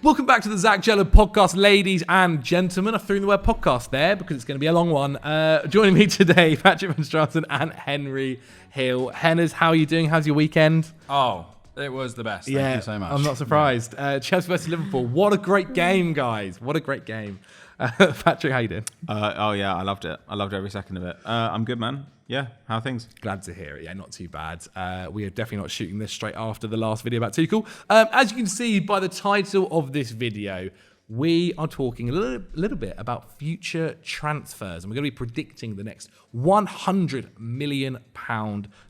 Welcome back to the Zach Djellab podcast, ladies and gentlemen. I threw in the word podcast there because it's going to be a long one. Joining me today, Patrick Van Straten and Henry Hill. Henners, how are you doing? How's your weekend? Oh, it was the best. Thank you so much. I'm not surprised. Chelsea versus Liverpool. What a great game, guys. What a great game. Patrick, how you doing? I loved it. I loved every second of it. I'm good, man. Yeah, how are things? Glad to hear it. Yeah, not too bad. We are definitely not shooting this straight after the last video about Tuchel. As you can see by the title of this video, we are talking a little bit about future transfers, and we're going to be predicting the next £100 million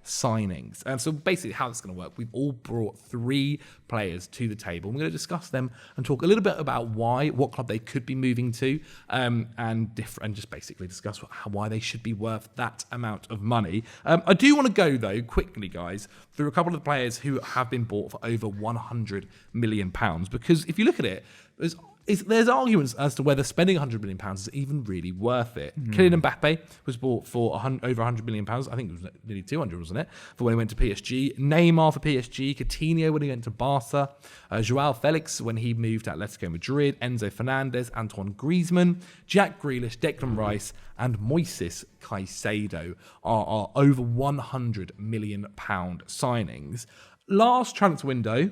signings. And so basically how this is going to work, we've all brought 3 players to the table. We're going to discuss them and talk a little bit about what club they could be moving to, and just basically discuss why they should be worth that amount of money. I do want to go, though, quickly, guys, through a couple of the players who have been bought for over £100 million, because if you look at it, there's arguments as to whether spending £100 million is even really worth it. Kylian Mbappe was bought for over £100 million. I think it was nearly 200, wasn't it? For when he went to PSG. Neymar for PSG. Coutinho when he went to Barca. Joao Felix when he moved to Atletico Madrid. Enzo Fernandez, Antoine Griezmann, Jack Grealish, Declan Rice, and Moises Caicedo are over £100 million signings. Last transfer window,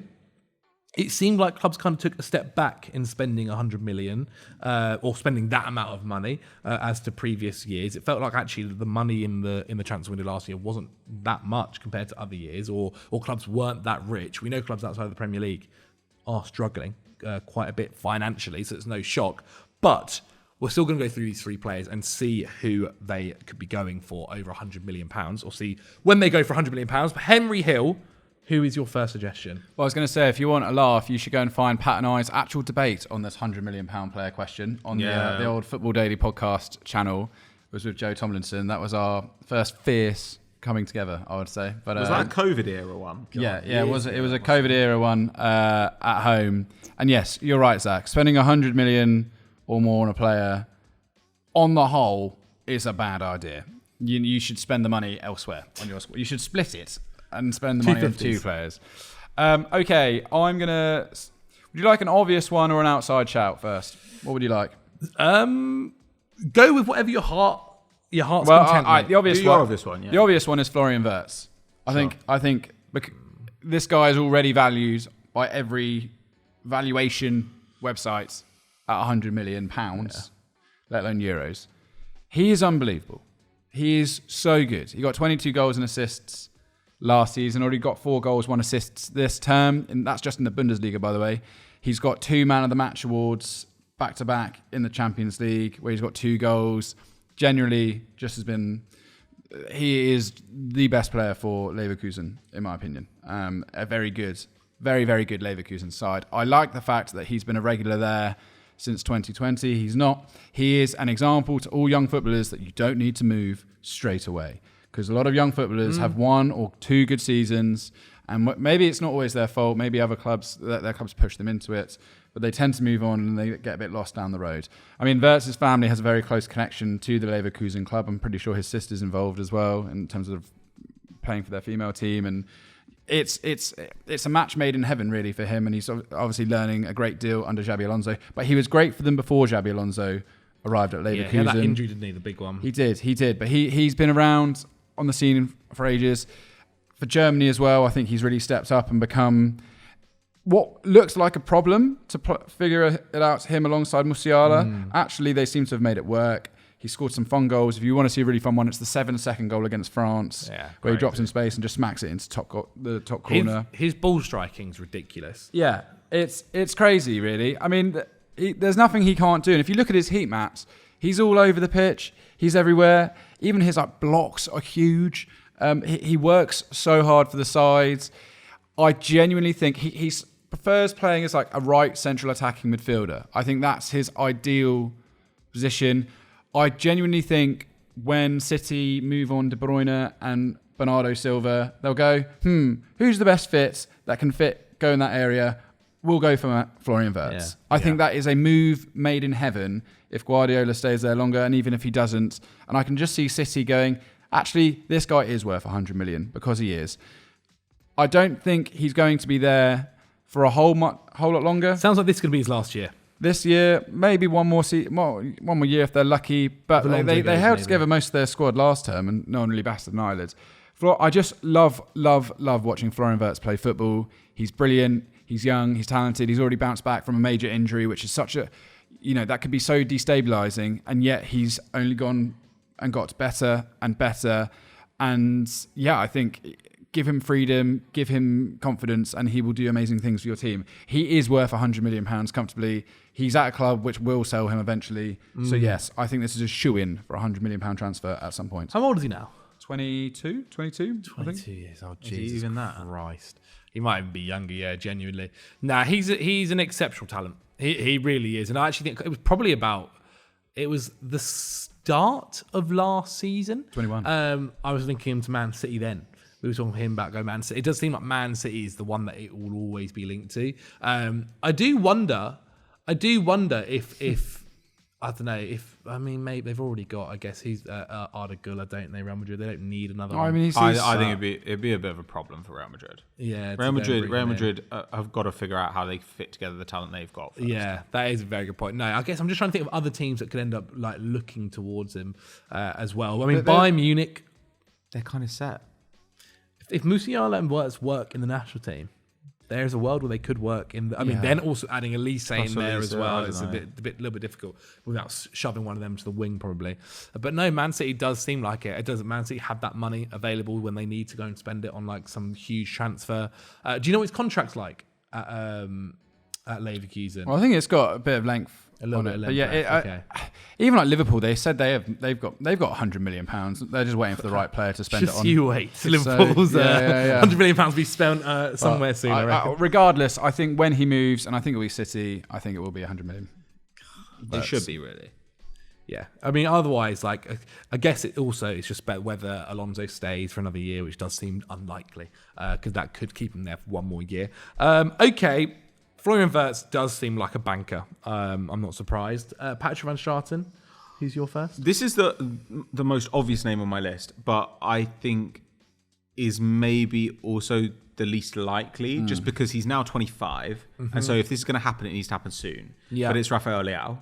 it seemed like clubs kind of took a step back in spending 100 million or spending that amount of money as to previous years. It felt like actually the money in the transfer window last year wasn't that much compared to other years, or clubs weren't that rich. We know clubs outside of the Premier League are struggling quite a bit financially, so it's no shock. But we're still going to go through these 3 players and see who they could be going for over £100 million, or see when they go for £100 million. But Henry Hill, who is your first suggestion? Well, I was going to say, if you want a laugh, you should go and find Pat and I's actual debate on this £100 million player question on the old Football Daily podcast channel. It was with Joe Tomlinson. That was our first fierce coming together, I would say. But was that a COVID era one? Yeah, it was a COVID era one at home. And yes, you're right, Zach. Spending 100 million or more on a player, on the whole, is a bad idea. You should spend the money elsewhere on your squad. You should split it and spend the money on 2 players. Okay, I'm going to... Would you like an obvious one or an outside shout first? What would you like? Go with whatever your heart's content with. The obvious one. The obvious one is Florian Wirtz. I think this guy is already valued by every valuation website at £100 million, let alone euros. He is unbelievable. He is so good. He got 22 goals and assists last season, already got 4 goals, 1 assist this term, and that's just in the Bundesliga, by the way. He's got 2 Man of the Match awards back-to-back in the Champions League, where he's got 2 goals. Generally, he is the best player for Leverkusen, in my opinion. A very good, very, very good Leverkusen side. I like the fact that he's been a regular there since 2020. He is an example to all young footballers that you don't need to move straight away. Because a lot of young footballers have 1 or 2 good seasons, and maybe it's not always their fault. Maybe other clubs, their clubs push them into it, but they tend to move on and they get a bit lost down the road. I mean, Wirtz's family has a very close connection to the Leverkusen club. I'm pretty sure his sister's involved as well in terms of playing for their female team, and it's a match made in heaven really for him. And he's obviously learning a great deal under Xabi Alonso, but he was great for them before Xabi Alonso arrived at Leverkusen. Yeah, he had that injury, didn't he? The big one. He did, but he's been around on the scene for ages. For Germany as well, I think he's really stepped up and become what looks like a problem to figure it out to him alongside Musiala. Actually, they seem to have made it work. He scored some fun goals. If you want to see a really fun one, it's the 7-second goal against France, where he drops in space and just smacks it into the top corner. His ball striking's ridiculous. Yeah, it's crazy, really. I mean, there's nothing he can't do. And if you look at his heat maps, he's all over the pitch. He's everywhere. Even his blocks are huge. He works so hard for the sides. I genuinely think he prefers playing as a right central attacking midfielder. I think that's his ideal position. I genuinely think when City move on De Bruyne and Bernardo Silva, they'll go, who's the best fit that can go in that area? We'll go for Florian Wirtz. I think that is a move made in heaven if Guardiola stays there longer, and even if he doesn't. And I can just see City going, actually, this guy is worth 100 million, because he is. I don't think he's going to be there for a whole lot longer. Sounds like this is going to be his last year. This year, maybe one more year if they're lucky. But they held together most of their squad last term, and no one really batted an eyelid. I just love watching Florian Wirtz play football. He's brilliant. He's young. He's talented. He's already bounced back from a major injury, which is such a, that could be so destabilising. And yet he's only gone and got better and better. And yeah, I think give him freedom, give him confidence, and he will do amazing things for your team. He is worth £100 million comfortably. He's at a club which will sell him eventually. So yes, I think this is a shoe-in for a £100 million transfer at some point. How old is he now? 22, I think. 22 years old. Is he Jesus even that? Christ. He might even be younger, yeah, genuinely. Nah, he's an exceptional talent. He really is. And I actually think it was probably it was the start of last season. 21. I was linking him to Man City then. We were talking to him about going Man City. It does seem like Man City is the one that it will always be linked to. I do wonder if I don't know maybe they've already got. I guess he's Arda Güler, don't they? Real Madrid. They don't need another one. I mean, I think it'd be a bit of a problem for Real Madrid. Yeah, Real Madrid have got to figure out how they fit together the talent they've got first. Yeah, that is a very good point. No, I guess I'm just trying to think of other teams that could end up like looking towards him as well. I mean, Bayern Munich, they're kind of set. if Musiala and Wirtz work in the national team, there's a world where they could work in. I mean, then also adding Elise in there as well is a little bit difficult without shoving one of them to the wing probably. But no, Man City does seem like it. It doesn't. Man City have that money available when they need to go and spend it on like some huge transfer. Do you know what his contract's like at Leverkusen? Well, I think it's got a bit of length. A little bit of length. Yeah, okay. Even like Liverpool, they said they've got £100 million. They're just waiting for the right player to spend it on. Just you wait. Liverpool's £100 million to be spent somewhere soon. I reckon. Regardless, I think when he moves, and I think it'll be City, I think it will be £100 million. It should be really. Yeah, I mean, otherwise, like, I guess it's just about whether Alonso stays for another year, which does seem unlikely, because that could keep him there for one more year. Okay, Florian Wirtz does seem like a banker. I'm not surprised. Patrick Van Straten, who's your first? This is the most obvious name on my list, but I think is maybe also the least likely, just because he's now 25, and so if this is going to happen, it needs to happen soon. Yeah. But it's Rafael Leao.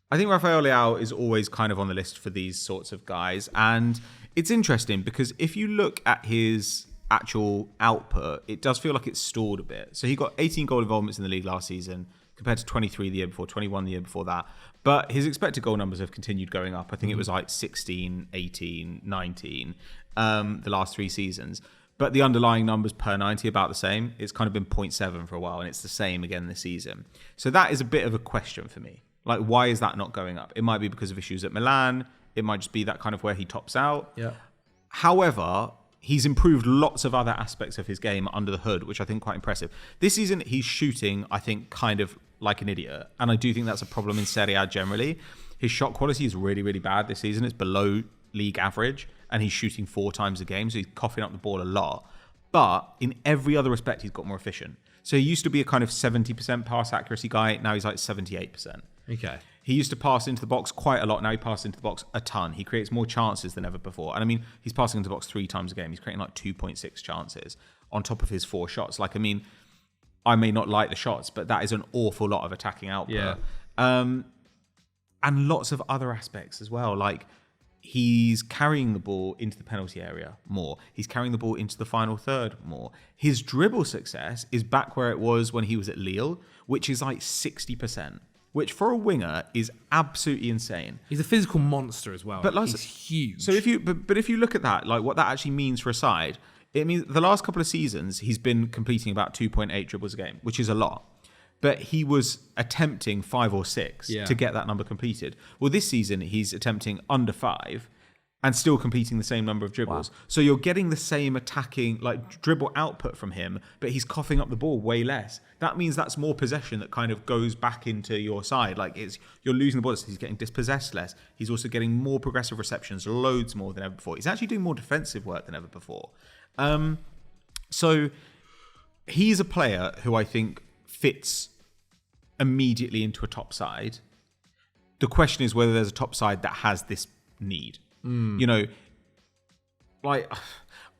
I think Rafael Leao is always kind of on the list for these sorts of guys, and it's interesting because if you look at his actual output, it does feel like it's stalled a bit. So he got 18 goal involvements in the league last season compared to 23 the year before, 21 the year before that. But his expected goal numbers have continued going up. I think it was like 16, 18, 19 the last 3 seasons. But the underlying numbers per 90 about the same. It's kind of been 0.7 for a while, and it's the same again this season. So that is a bit of a question for me. Like, why is that not going up? It might be because of issues at Milan. It might just be that kind of where he tops out. Yeah. However, he's improved lots of other aspects of his game under the hood, which I think quite impressive. This season, he's shooting, I think, kind of like an idiot. And I do think that's a problem in Serie A generally. His shot quality is really, really bad this season. It's below league average, and he's shooting 4 times a game, so he's coughing up the ball a lot. But in every other respect, he's got more efficient. So he used to be a kind of 70% pass accuracy guy. Now he's like 78%. Okay. He used to pass into the box quite a lot. Now he passes into the box a ton. He creates more chances than ever before. And I mean, he's passing into the box 3 times a game. He's creating like 2.6 chances on top of his 4 shots. Like, I mean, I may not like the shots, but that is an awful lot of attacking output. Yeah. And lots of other aspects as well. Like, he's carrying the ball into the penalty area more. He's carrying the ball into the final third more. His dribble success is back where it was when he was at Lille, which is like 60%. Which for a winger is absolutely insane. He's a physical monster as well. But like, he's huge. So if you look at that, like what that actually means for a side, it means the last couple of seasons he's been completing about 2.8 dribbles a game, which is a lot. But he was attempting 5 or 6 to get that number completed. Well, this season he's attempting under 5 and still completing the same number of dribbles. Wow. So you're getting the same attacking, like dribble output from him, but he's coughing up the ball way less. That means that's more possession that kind of goes back into your side. Like you're losing the ball, so he's getting dispossessed less. He's also getting more progressive receptions, loads more than ever before. He's actually doing more defensive work than ever before. So he's a player who I think fits immediately into a top side. The question is whether there's a top side that has this need. You know, like,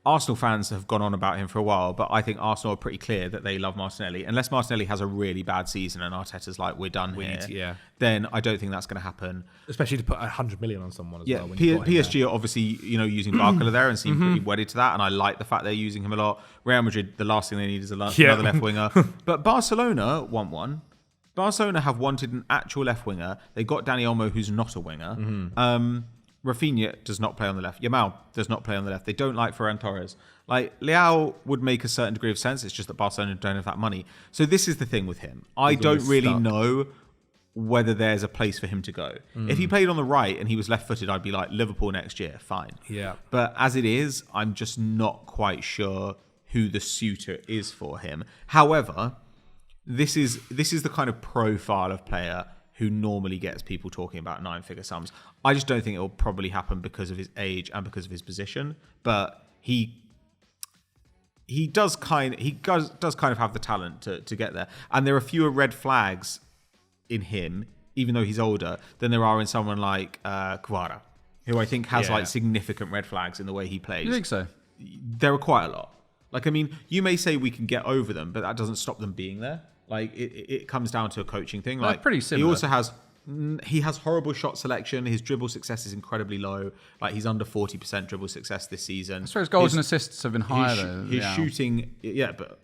Arsenal fans have gone on about him for a while, but I think Arsenal are pretty clear that they love Martinelli. Unless Martinelli has a really bad season and Arteta's like, we're done here, then I don't think that's going to happen. Especially to put 100 million on someone as well. When PSG are obviously, using Barcola there and seem pretty wedded to that, and I like the fact they're using him a lot. Real Madrid, the last thing they need is another left winger. But Barcelona want one. Barcelona have wanted an actual left winger. They got Dani Olmo, who's not a winger. Rafinha does not play on the left. Yamal does not play on the left. They don't like Ferran Torres. Like, Leao would make a certain degree of sense. It's just that Barcelona don't have that money. So this is the thing with him. I don't really know whether there's a place for him to go. If he played on the right and he was left-footed, I'd be like, Liverpool next year, fine. Yeah. But as it is, I'm just not quite sure who the suitor is for him. However, this is the kind of profile of player who normally gets people talking about 9-figure sums. I just don't think it will probably happen because of his age and because of his position. But he does kind of have the talent to get there. And there are fewer red flags in him, even though he's older, than there are in someone like Kvara, who I think has like significant red flags in the way he plays. You think so? There are quite a lot. Like, I mean, you may say we can get over them, but that doesn't stop them being there. Like, it comes down to a coaching thing. Like, pretty similar. He also has horrible shot selection. His dribble success is incredibly low. Like, he's under 40% dribble success this season. As far as goals and assists have been higher, though. His shooting, but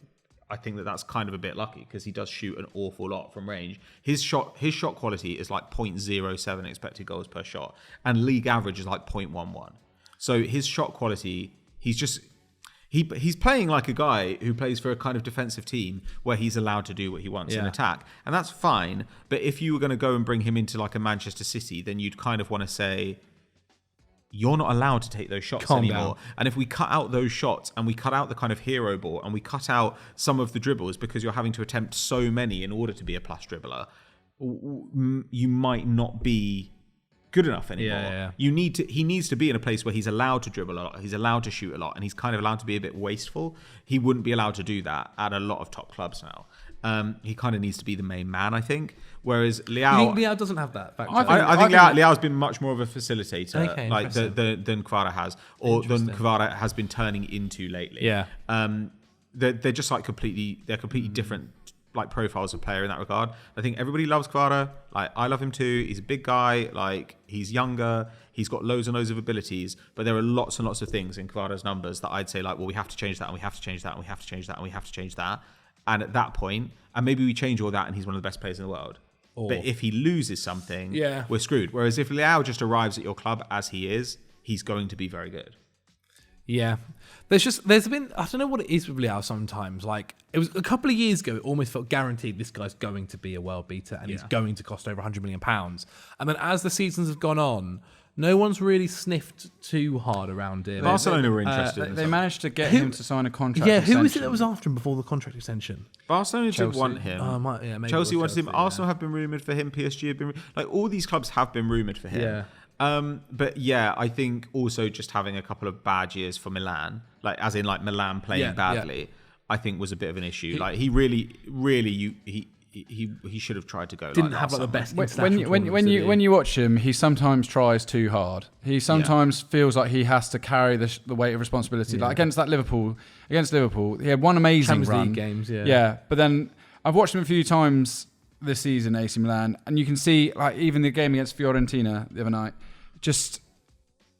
I think that's kind of a bit lucky because he does shoot an awful lot from range. His shot quality is like 0.07 expected goals per shot, and league average is like 0.11. So his shot quality, he's playing like a guy who plays for a kind of defensive team where he's allowed to do what he wants in attack. And that's fine. But if you were going to go and bring him into like a Manchester City, then you'd kind of want to say, you're not allowed to take those shots anymore. And if we cut out those shots and we cut out the kind of hero ball and we cut out some of the dribbles because you're having to attempt so many in order to be a plus dribbler, you might not be good enough anymore. He needs to be in a place where he's allowed to dribble a lot, he's allowed to shoot a lot, and he's kind of allowed to be a bit wasteful. He wouldn't be allowed to do that at a lot of top clubs now. He kind of needs to be the main man, I think. Whereas Leao, you think Leao doesn't have that factor? I think Leao's been much more of a facilitator, than Kvara has, or than Kvara has been turning into lately. Yeah. They're just like completely different like profiles of player in that regard. I think everybody loves Kvara. Like, I love him too. He's a big guy. Like, he's younger. He's got loads and loads of abilities. But there are lots and lots of things in Kvara's numbers that I'd say, like, well, we have to change that, and we have to change that, and we have to change that, and we have to change that. And at that point, and maybe we change all that, and he's one of the best players in the world. But if he loses something, we're screwed. Whereas if Leao just arrives at your club as he is, he's going to be very good. Yeah. There's been, I don't know what it is with Leao sometimes. Like, it was a couple of years ago, it almost felt guaranteed this guy's going to be a world beater and he's going to cost over £100 million. And then as the seasons have gone on, no one's really sniffed too hard around him. Barcelona were interested. They managed to get him to sign a contract. Yeah, who was it that was after him before the contract extension? Barcelona did want him. Chelsea wanted him. Arsenal have been rumoured for him. PSG have been like, all these clubs have been rumoured for him. Yeah. But yeah, I think also just having a couple of bad years for Milan, like as in like Milan playing badly, I think was a bit of an issue. Like, he really, he should have tried to go. Didn't have like the best. When you watch him, he sometimes tries too hard. He sometimes feels like he has to carry the weight of responsibility. Like against Liverpool, he had one amazing Champions run. League games, But then I've watched him a few times this season, AC Milan, and you can see, like, even the game against Fiorentina the other night, just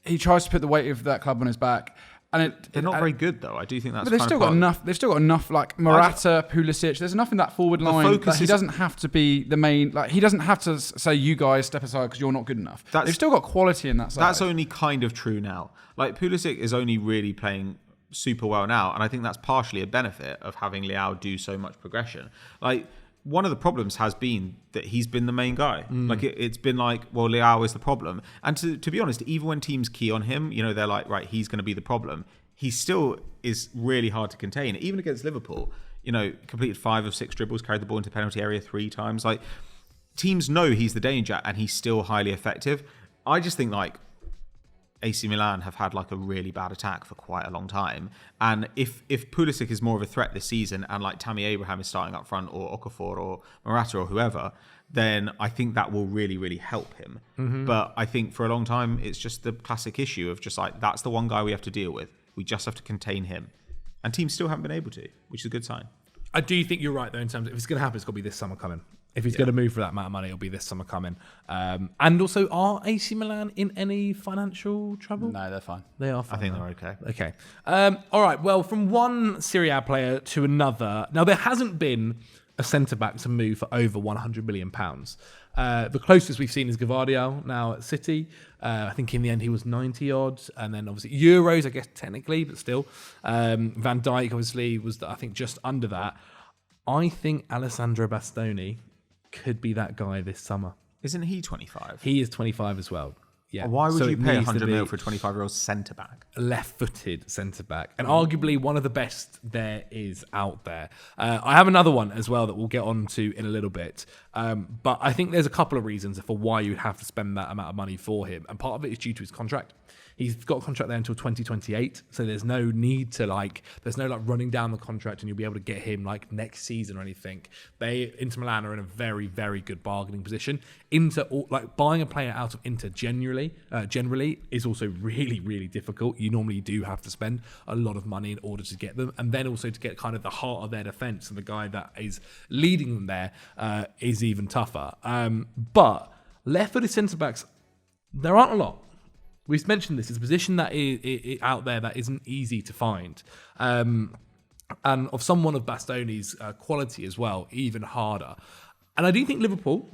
he tries to put the weight of that club on his back, and they're not very good though. I do think that's. But they've still got enough. They've still got enough, like Morata, Pulisic. There's enough in that forward line that he doesn't have to be the main. Like, he doesn't have to say, "You guys step aside because you're not good enough." They've still got quality in that side. That's only kind of true now. Like, Pulisic is only really playing super well now, and I think that's partially a benefit of having Leao do so much progression. Like, one of the problems has been that he's been the main guy. Like, it's been like, well, Leao is the problem. And to be honest, even when teams key on him, they're like, right, he's going to be the problem. He still is really hard to contain. Even against Liverpool, completed 5 of 6 dribbles, carried the ball into penalty area 3 times. Like, teams know he's the danger and he's still highly effective. I just think, like, AC Milan have had like a really bad attack for quite a long time, and if Pulisic is more of a threat this season, and like Tammy Abraham is starting up front, or Okafor or Morata or whoever, then I think that will really, really help him. But I think for a long time it's just the classic issue of just like, that's the one guy we have to deal with. We just have to contain him. And teams still haven't been able to, which is a good sign. I do think you're right, though, in terms of if it's going to happen, it's got to be this summer coming. If he's going to move for that amount of money, it'll be this summer coming. And also, are AC Milan in any financial trouble? No, they're fine. They are fine. I think they're okay. Okay. All right. Well, from one Serie A player to another. Now, there hasn't been a centre-back to move for over £100 million. The closest we've seen is Gvardiol now at City. I think in the end he was 90 odd, and then obviously Euros, I guess technically, but still. Van Dijk obviously was, I think, just under that. I think Alessandro Bastoni could be that guy this summer. Isn't he 25? He is 25 as well. Yeah. Why would So you it pay needs to 100 be mil for a 25-year-old centre-back? left-footed centre-back, and arguably one of the best there is out there. I have another one as well that we'll get on to in a little bit, but I think there's a couple of reasons for why you'd have to spend that amount of money for him, and part of it is due to his contract. He's got a contract there until 2028, so there's no need to there's no running down the contract and you'll be able to get him next season or anything. Inter Milan are in a very, very good bargaining position. Buying a player out of Inter generally is also really, really difficult. You normally do have to spend a lot of money in order to get them, and then also to get kind of the heart of their defence and the guy that is leading them there is even tougher. But left-footed centre-backs, there aren't a lot. We've mentioned this. It's a position that is out there that isn't easy to find. And of someone of Bastoni's quality as well, even harder. And I do think Liverpool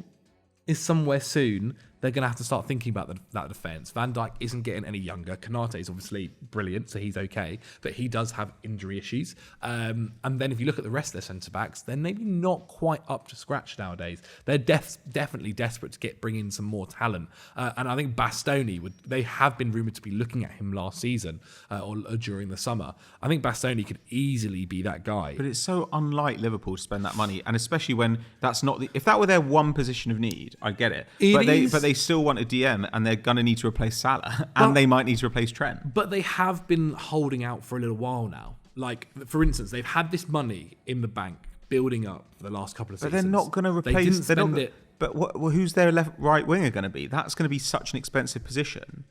is somewhere soon. They're going to have to start thinking about that defence. Van Dijk isn't getting any younger. Kanate is obviously brilliant, so he's okay. But he does have injury issues. And then if you look at the rest of their centre-backs, they're maybe not quite up to scratch nowadays. They're definitely desperate to bring in some more talent. And I think Bastoni, they have been rumoured to be looking at him last season or during the summer. I think Bastoni could easily be that guy. But it's so unlike Liverpool to spend that money, and especially when that's not if that were their one position of need, I get it. But they still want a DM, and they're going to need to replace Salah, and they might need to replace Trent. But they have been holding out for a little while now. For instance, they've had this money in the bank building up for the last couple of seasons. But they're not going to replace. They didn't spend it. But who's their right winger going to be? That's going to be such an expensive position.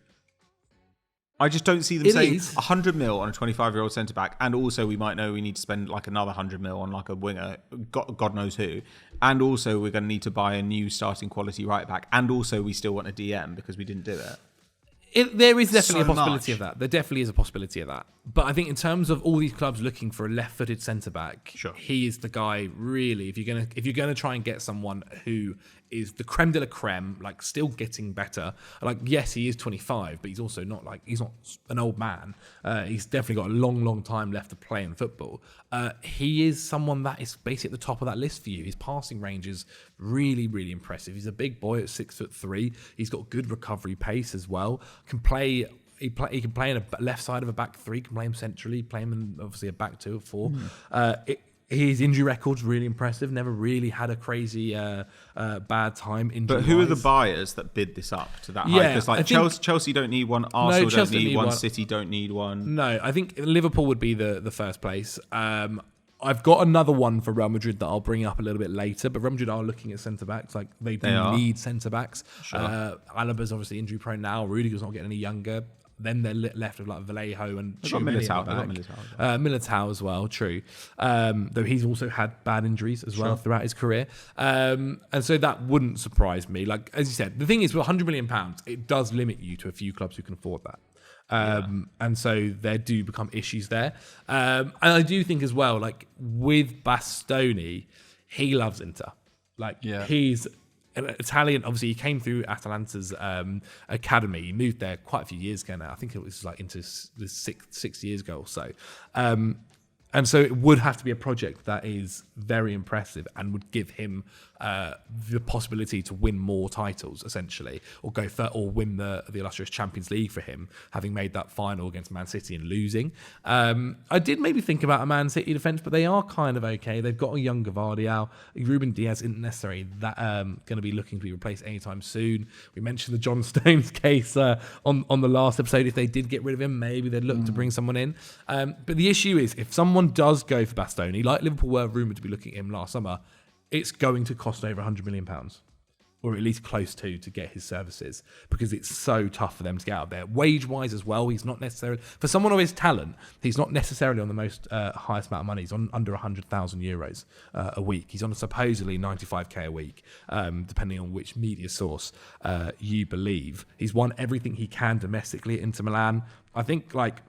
I just don't see them saying 100 mil on a 25-year-old centre-back, and also we might know we need to spend another 100 mil on a winger, God knows who, and also we're going to need to buy a new starting quality right-back, and also we still want a DM because we didn't do it. There is definitely a possibility of that. There definitely is a possibility of that. But I think in terms of all these clubs looking for a left-footed centre-back, he is the guy really. If you're gonna try and get someone who is the creme de la creme, still getting better. Yes, he is 25, but he's also not he's not an old man. He's definitely got a long, long time left to play in football. He is someone that is basically at the top of that list for you. His passing range is really, really impressive. He's a big boy at 6'3". He's got good recovery pace as well. He can play in a left side of a back three. Can play him centrally. Play him in obviously a back two or four. His injury record's really impressive. Never really had a crazy bad time injury. But who are the buyers that bid this up to that high? Because Chelsea don't need one, Arsenal don't need one, City don't need one. No, I think Liverpool would be the first place. I've got another one for Real Madrid that I'll bring up a little bit later, but Real Madrid are looking at centre-backs. They need centre-backs. Sure. Alaba's obviously injury prone now. Rudiger's not getting any younger. Then they're left with Vallejo and Militao as well, true. Though he's also had bad injuries as well throughout his career. And so that wouldn't surprise me. As you said, the thing is with £100 million, it does limit you to a few clubs who can afford that. And so there do become issues there. And I do think as well, with Bastoni, he loves Inter. He's an Italian. Obviously, he came through Atalanta's academy. He moved there quite a few years ago now. I think it was into the six years ago or so. And so it would have to be a project that is very impressive and would give him the possibility to win more titles, essentially, or or win the illustrious Champions League for him, having made that final against Man City and losing. I did maybe think about a Man City defence, but they are kind of okay. They've got a young Gvardiol. Ruben Diaz isn't necessarily that going to be looking to be replaced anytime soon. We mentioned the John Stones case on the last episode. If they did get rid of him, maybe they'd look to bring someone in. But the issue is, if someone does go for Bastoni, like Liverpool were rumoured to be looking at him last summer, it's going to cost over £100 million. or at least close to get his services, because it's so tough for them to get out there. Wage-wise as well, he's not necessarily, for someone of his talent, he's not necessarily on the most highest amount of money. He's on under 100,000 euros a week. He's on supposedly 95k a week, depending on which media source you believe. He's won everything he can domestically at Inter Milan. I think, like,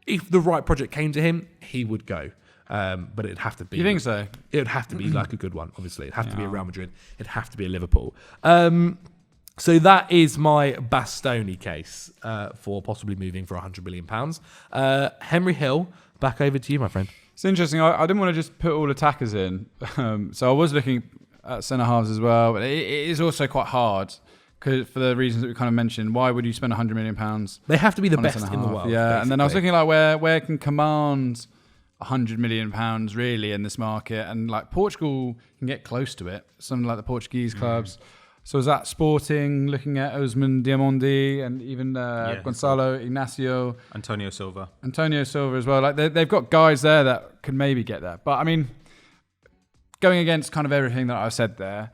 if the right project came to him, he would go. But it'd have to be. You think so? It would have to be like a good one, obviously. It'd have to be a Real Madrid. It'd have to be a Liverpool. So that is my Bastoni case for possibly moving for £100 million. Henry Hill, back over to you, my friend. It's interesting. I didn't want to just put all attackers in. So I was looking at centre-halves as well. But it is also quite hard for the reasons that we kind of mentioned. Why would you spend £100 million? They have to be the best in the world. Yeah, basically. and then I was looking like where can command £100 million really in this market, and like Portugal can get close to it. Something like the Portuguese clubs. So is that Sporting, looking at Osman Diamondi and even Gonzalo Ignacio, Antonio Silva as well. Like they've got guys there that could maybe get that. But I mean, going against kind of everything that I said there,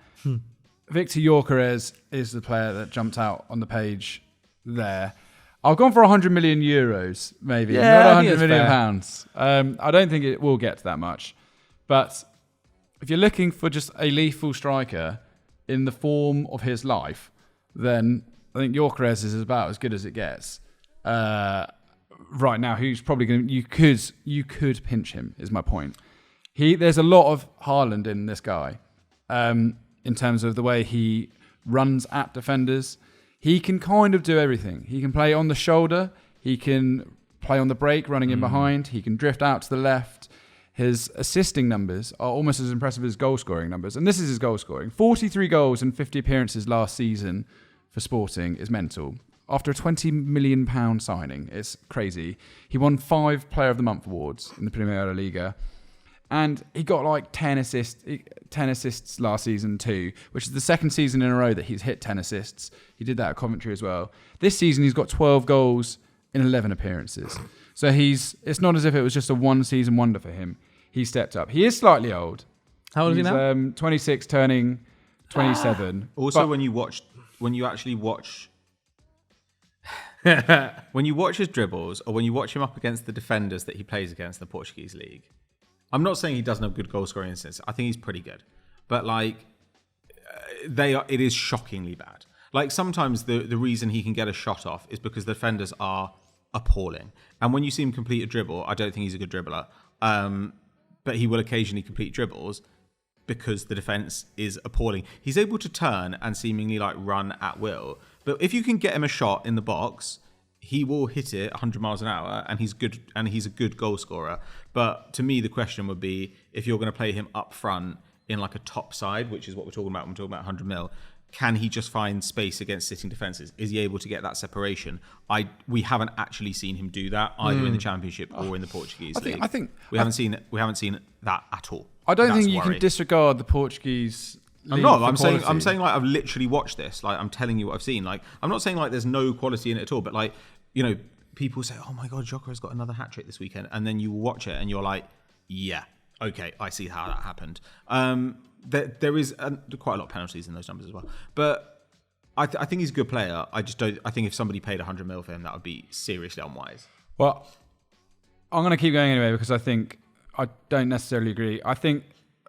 Viktor Gyokeres is the player that jumped out on the page there. I've gone for 100 million euros, maybe, not 100 million pounds. I don't think it will get to that much. But if you're looking for just a lethal striker in the form of his life, then I think Gyokeres is about as good as it gets. Right now, who's probably going to... You could pinch him, is my point. There's a lot of Haaland in this guy, in terms of the way he runs at defenders. He can kind of do everything. He can play on the shoulder. He can play on the break, running in behind. He can drift out to the left. His assisting numbers are almost as impressive as goal-scoring numbers. And this is his goal-scoring. 43 goals and 50 appearances last season for Sporting is mental. After a £20 million signing, it's crazy. He won 5 Player of the Month awards in the Primera Liga. And he got like 10 assists last season too, which is the second season in a row that he's hit 10 assists. He did that at Coventry as well. This season, he's got 12 goals in 11 appearances. So it's not as if it was just a one-season wonder for him. He stepped up. He is slightly old. How old is he now? 26, turning 27. Also, when you actually watch his dribbles, or when you watch him up against the defenders that he plays against in the Portuguese league, I'm not saying he doesn't have good goal scoring instincts. I think he's pretty good, but like it is shockingly bad. Like sometimes the reason he can get a shot off is because the defenders are appalling, and when you see him complete a dribble, I don't think he's a good dribbler. But he will occasionally complete dribbles because the defense is appalling. He's able to turn and seemingly like run at will, but if you can get him a shot in the box, he will hit it 100 miles an hour, and he's good, and he's a good goal scorer. But to me, the question would be, if you're going to play him up front in like a top side, which is what we're talking about when we're talking about 100 mil, can he just find space against sitting defenses? Is he able to get that separation? We haven't actually seen him do that either in the Championship or in the Portuguese league. I think we haven't seen that at all. I don't think you can disregard the Portuguese league. I'm saying like I've literally watched this. Like I'm telling you what I've seen. Like I'm not saying like there's no quality in it at all, but like, you know, people say, "Oh my God, Jokeres got another hat trick this weekend," and then you watch it and you're like, "Yeah, okay, I see how that happened." There is quite a lot of penalties in those numbers as well, but I think he's a good player. I just don't. I think if somebody paid 100 mil for him, that would be seriously unwise. Well, I'm going to keep going anyway because I don't necessarily agree. I think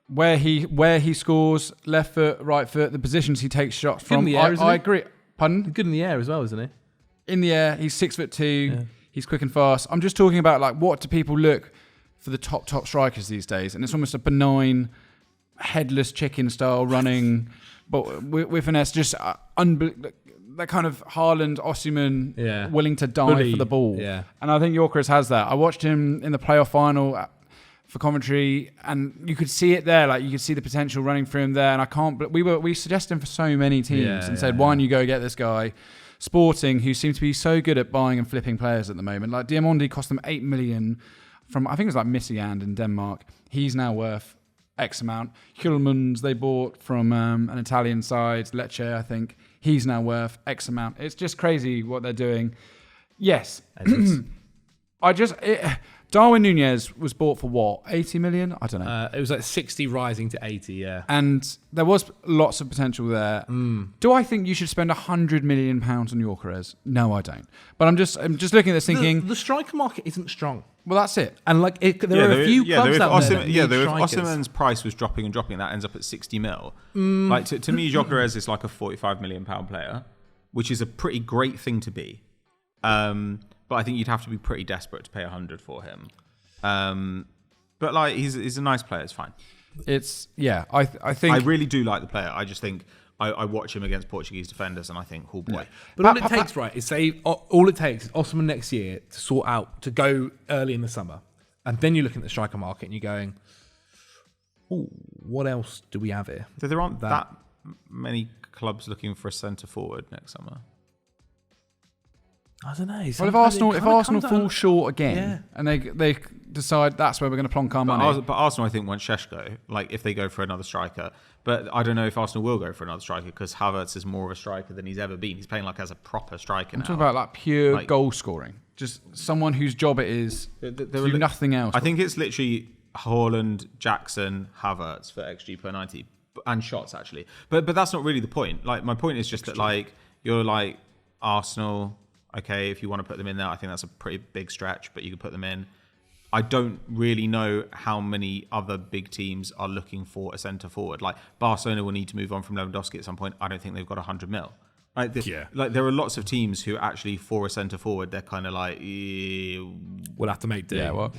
where he scores, left foot, right foot, the positions he takes shots from, I agree. Pardon? Good in the air as well, isn't he? In the air, he's 6'2". Yeah. He's quick and fast. I'm just talking about like what do people look for the top strikers these days, and it's almost a benign, headless chicken style running, but with finesse, just that kind of Haaland, Osimhen, willing to die for the ball. Yeah. And I think Gyokeres has that. I watched him in the playoff final for Coventry, and you could see it there. Like you could see the potential running through him there. And I can't. But we suggested him for so many teams and said, why don't you go get this guy? Sporting, who seem to be so good at buying and flipping players at the moment. Like Diamondi cost them 8 million from, I think it was like Midtjylland in Denmark. He's now worth X amount. Hjulmans they bought from an Italian side, Lecce, I think. He's now worth X amount. It's just crazy what they're doing. Yes. Darwin Núñez was bought for what? 80 million? I don't know. It was like 60 rising to 80, yeah. And there was lots of potential there. Do I think you should spend £100 million on Gyokeres? No, I don't. But I'm just looking at this thinking, The striker market isn't strong. well, that's it. And like there are a few clubs out there that need if strikers. Osimhen's price was dropping and dropping, that ends up at 60 mil. Like to me, Gyokeres is like a £45 million player, which is a pretty great thing to be. But I think you'd have to be pretty desperate to pay 100 for him. But like he's a nice player. It's fine. I think I really do like the player. I just think I watch him against Portuguese defenders and I think, oh boy. But all it takes, right, is all it takes is Osimhen next year to sort out, to go early in the summer. And then you're looking at the striker market and you're going, oh, what else do we have here? So there aren't that many clubs looking for a centre forward next summer. I don't know. Well, if Arsenal fall short again and they decide that's where we're going to plonk our money. But Arsenal, I think, want Šeško, like if they go for another striker. But I don't know if Arsenal will go for another striker because Havertz is more of a striker than he's ever been. He's playing like as a proper striker now. I'm talking about like pure goal scoring. Just someone whose job it is to do nothing else. I think it's literally Haaland, Jackson, Havertz for XG per 90 and shots actually. But that's not really the point. Like my point is just that like you're like Arsenal. Okay, if you want to put them in there, I think that's a pretty big stretch, but you can put them in. I don't really know how many other big teams are looking for a centre forward. Like Barcelona will need to move on from Lewandowski at some point. I don't think they've got 100 mil. Like there are lots of teams who actually for a centre forward, they're kind of like, we'll have to make do. Yeah, well,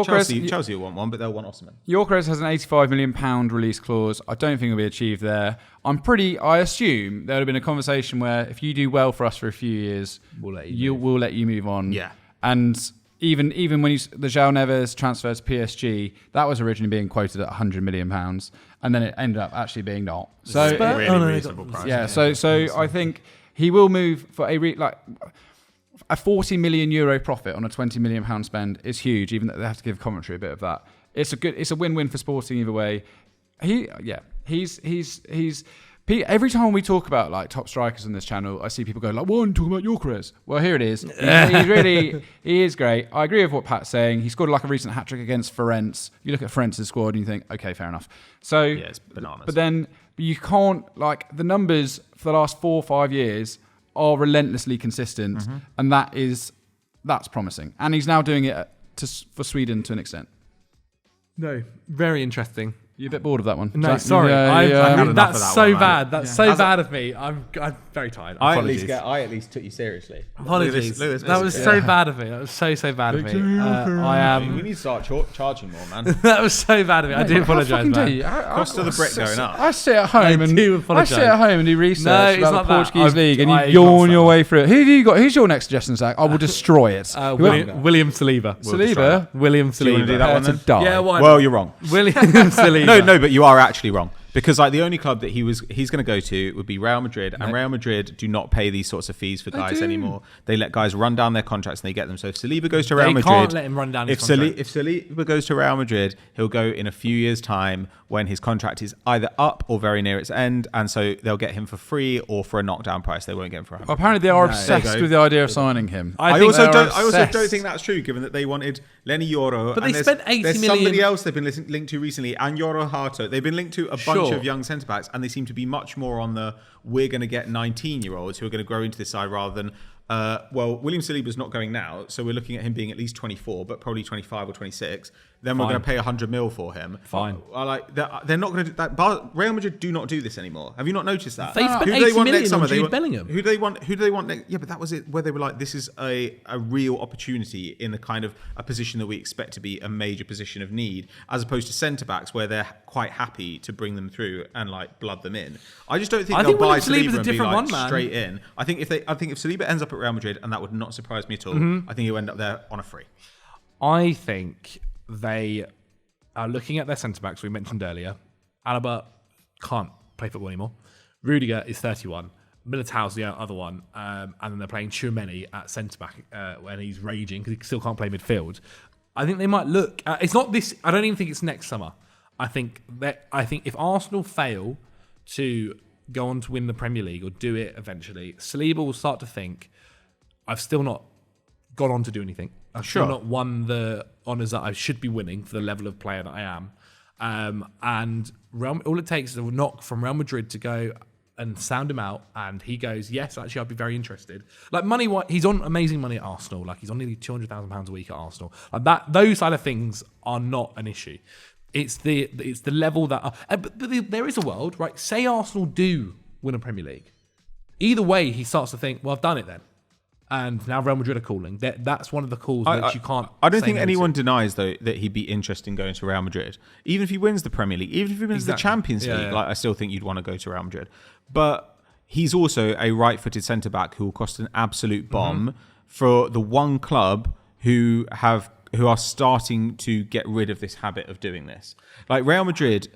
Chelsea will want one, but they'll want Osimhen. Gyokeres has an £85 million release clause. I don't think it'll be achieved there. I assume there would have been a conversation where if you do well for us for a few years, we'll let you move on. Yeah. And even when the João Neves transfer to PSG, that was originally being quoted at £100 million, and then it ended up actually being not. So really reasonable price. Yeah. So I think he will move for a €40 million profit on a £20 million spend is huge. Even though they have to give commentary a bit of that, it's a win-win for Sporting either way. Every time we talk about like top strikers on this channel, I see people go like, "Well, I'm talking about Gyokeres." Well, here it is. He is great. I agree with what Pat's saying. He scored like a recent hat trick against Ferenc. You look at Ferenc's squad and you think, okay, fair enough. So yeah, it's bananas. But then you can't the numbers for the last 4 or 5 years are relentlessly consistent, and that's promising. And he's now doing it for Sweden to an extent. No, very interesting. You're a bit bored of that one. No, sorry. That's so bad. That's so bad of me. I'm very tired. I at least took you seriously. Apologies. That was so bad of me. That was so bad of me. We need to start charging more, man. That was so bad of me. I do apologise, man. Cost of the brick going up. I sit at home and do research about the Portuguese league, and you yawn your way through it. Who have you got? Who's your next suggestion, Zach? I will destroy it. William Saliba. William Saliba. Do you want to do that one then? Yeah, why? Well, you're wrong. William Saliba. No, but you are actually wrong. Because like the only club that he's going to go to would be Real Madrid, and Real Madrid do not pay these sorts of fees for guys anymore. They let guys run down their contracts and they get them. So if Saliba goes to Real Madrid, they can't let him run down his contract. If Saliba goes to Real Madrid, he'll go in a few years' time when his contract is either up or very near its end, and so they'll get him for free or for a knockdown price. They won't get him for 100. Apparently, they are obsessed with the idea of signing him. I also don't think that's true, given that they wanted Lenny Yoro. But they spent 80 there's million. Somebody else they've been linked to recently, and Yoro Hato. They've been linked to a bunch of young centre backs, and they seem to be much more on the we're going to get 19-year-olds who are going to grow into this side rather than William Saliba's not going now, so we're looking at him being at least 24, but probably 25 or 26. Then we're going to pay 100 mil for him. Fine. They're not going to do that. Real Madrid do not do this anymore. Have you not noticed that? They spent 80 million on Jude Bellingham. Who do they want? Who do they want next? Yeah, but that was it. Where they were like, this is a real opportunity in the kind of a position that we expect to be a major position of need, as opposed to centre backs where they're quite happy to bring them through and like blood them in. I just don't think they'll buy Saliba and be like straight in. I think if Saliba ends up at Real Madrid, and that would not surprise me at all, I think he'll end up there on a free. I think they are looking at their centre-backs we mentioned earlier. Alaba can't play football anymore. Rudiger is 31. Militao's the other one. And then they're playing Tchouameni at centre-back when he's raging because he still can't play midfield. I think they might look... it's not this... I don't even think it's next summer. I think if Arsenal fail to go on to win the Premier League or do it eventually, Saliba will start to think, I've still not gone on to do anything. I've still not won the honours that I should be winning for the level of player that I am. And all it takes is a knock from Real Madrid to go and sound him out, and he goes, yes, actually, I'd be very interested. Like money, he's on amazing money at Arsenal. Like he's on nearly £200,000 a week at Arsenal. Like that, those side of things are not an issue. It's the level that, but there is a world, right? Say Arsenal do win a Premier League. Either way, he starts to think, well, I've done it then. And now Real Madrid are calling. That's one of the calls which you can't. I don't think anyone denies, though, that he'd be interested in going to Real Madrid. Even if he wins the Premier League, even if he wins the Champions League, like I still think you'd want to go to Real Madrid. But he's also a right-footed centre-back who will cost an absolute bomb for the one club who are starting to get rid of this habit of doing this. Like Real Madrid,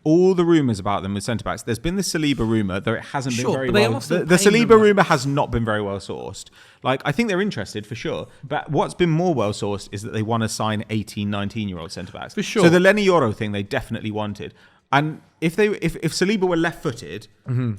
all the rumours about them with centre-backs, there's been the Saliba rumour, though it hasn't been very well. The Saliba rumour has not been very well sourced. Like, I think they're interested for sure. But what's been more well sourced is that they want to sign 18, 19-year-old centre-backs. For sure. So the Lenny Yoro thing they definitely wanted. And if Saliba were left-footed,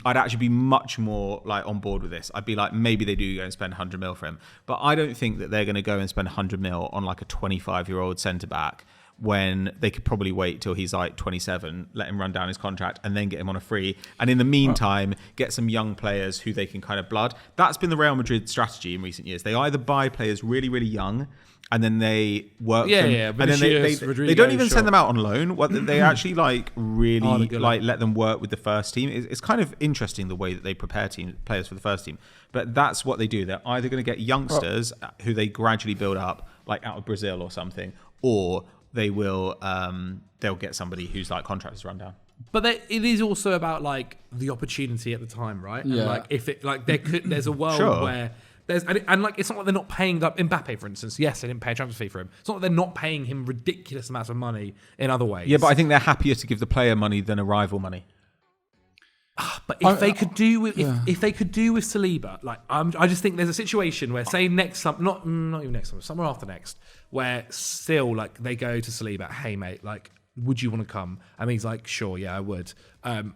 I'd actually be much more like on board with this. I'd be like, maybe they do go and spend 100 mil for him. But I don't think that they're going to go and spend 100 mil on like a 25-year-old centre-back when they could probably wait till he's like 27, let him run down his contract, and then get him on a free. And in the meantime, get some young players who they can kind of blood. That's been the Real Madrid strategy in recent years. They either buy players really, really young, and then they work them. And then they don't even send them out on loan. They actually like really like let them work with the first team. It's kind of interesting the way that they prepare players for the first team. But that's what they do. They're either going to get youngsters who they gradually build up, like out of Brazil or something, or they will they'll get somebody whose like contract is run down. But it is also about like the opportunity at the time, right? Yeah. And like if it like there's a world where there's and like it's not like they're not paying up Mbappe, for instance. Yes, they didn't pay a transfer fee for him. It's not like they're not paying him ridiculous amounts of money in other ways. Yeah, but I think they're happier to give the player money than a rival money. But if they could do with if they could do with Saliba, like I just think there's a situation where, say next summer, not even next summer, summer after next, where still like they go to Saliba, hey mate, like would you want to come? And he's like, sure, yeah, I would.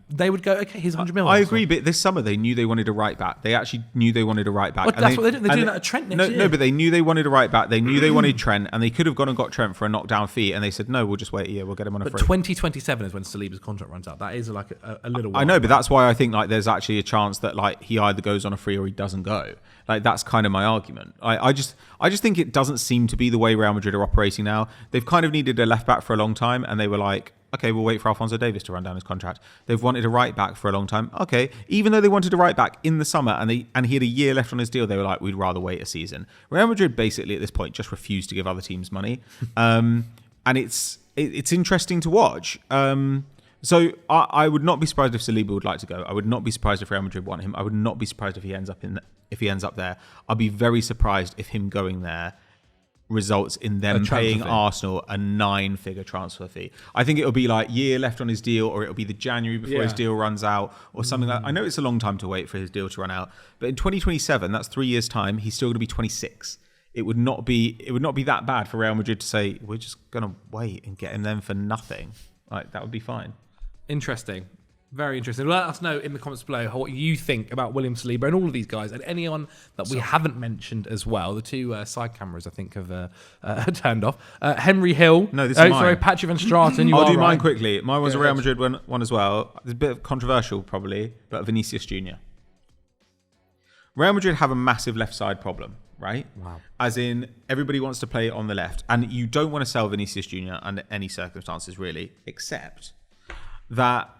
They would go, okay, here's 100 million. I agree, but this summer they knew they wanted a right back. They actually knew they wanted a right back. Well, that's what they're doing. They're doing that at Trent next year. No, but they knew they wanted a right back. They knew they wanted Trent, and they could have gone and got Trent for a knockdown fee, and they said, no, we'll just wait a year. We'll get him on a free. But 2027 is when Saliba's contract runs out. That is like a little while. I know, but that's why I think like there's actually a chance that like he either goes on a free or he doesn't go. Like that's kind of my argument. I just think it doesn't seem to be the way Real Madrid are operating now. They've kind of needed a left back for a long time, and they were like, okay, we'll wait for Alphonso Davies to run down his contract. They've wanted a right back for a long time. Okay, even though they wanted a right back in the summer and he had a year left on his deal, they were like, we'd rather wait a season. Real Madrid basically at this point just refused to give other teams money, and it's interesting to watch. So I would not be surprised if Saliba would like to go. I would not be surprised if Real Madrid want him. I would not be surprised if he ends up there. I'd be very surprised if him going there results in them paying Arsenal a 9-figure transfer fee. I think it'll be like year left on his deal, or it'll be the January before his deal runs out, or something like that. I know it's a long time to wait for his deal to run out, but in 2027, that's 3 years' time, he's still going to be 26. It would not be that bad for Real Madrid to say, we're just going to wait and get him then for nothing. Like, that would be fine. Interesting. Very interesting. Let us know in the comments below what you think about William Saliba and all of these guys, and anyone that we haven't mentioned as well. The two side cameras, I think, have turned off. Henry Hill. No, this is mine. Sorry, Patrick Van Straten. I'll do mine quickly. Mine was a Real Madrid one as well. It's a bit controversial, probably, but Vinicius Junior. Real Madrid have a massive left side problem, right? Wow. As in, everybody wants to play on the left, and you don't want to sell Vinicius Junior under any circumstances, really, except that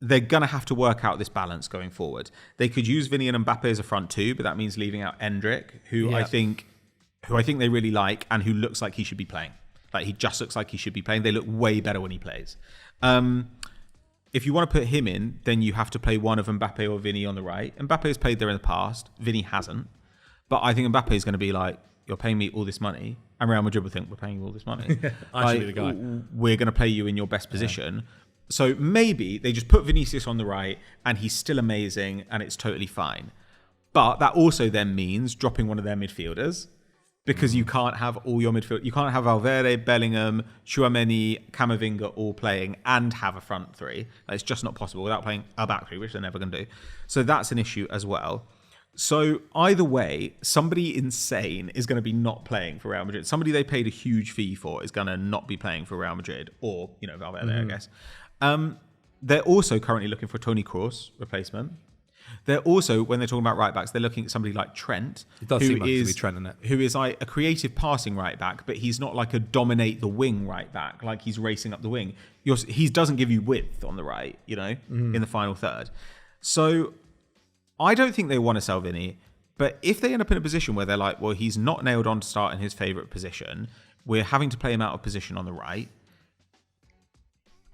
they're going to have to work out this balance going forward. They could use Vinny and Mbappe as a front two, but that means leaving out Endrick, who I think they really like and who looks like he should be playing. Like, he just looks like he should be playing. They look way better when he plays. If you want to put him in, then you have to play one of Mbappe or Vinny on the right. Mbappe has played there in the past. Vinny hasn't. But I think Mbappe is going to be like, you're paying me all this money. And Real Madrid will think, we're paying you all this money. I should be the guy. We're going to play you in your best position. So maybe they just put Vinicius on the right and he's still amazing and it's totally fine. But that also then means dropping one of their midfielders, because you can't have all your midfield. You can't have Valverde, Bellingham, Tchouaméni, Camavinga all playing and have a front three. It's just not possible without playing a back three, which they're never going to do. So that's an issue as well. So either way, somebody insane is going to be not playing for Real Madrid. Somebody they paid a huge fee for is going to not be playing for Real Madrid, or Valverde, I guess. They're also currently looking for a Toni Kroos replacement. They're also, when they're talking about right backs, they're looking at somebody like Trent, It does seem like to be Trent, isn't it? who is like a creative passing right back, but he's not like a dominate the wing right back, like he's racing up the wing. He doesn't give you width on the right, in the final third. So I don't think they want to sell Vinny, but if they end up in a position where they're like, well, he's not nailed on to start in his favourite position, we're having to play him out of position on the right,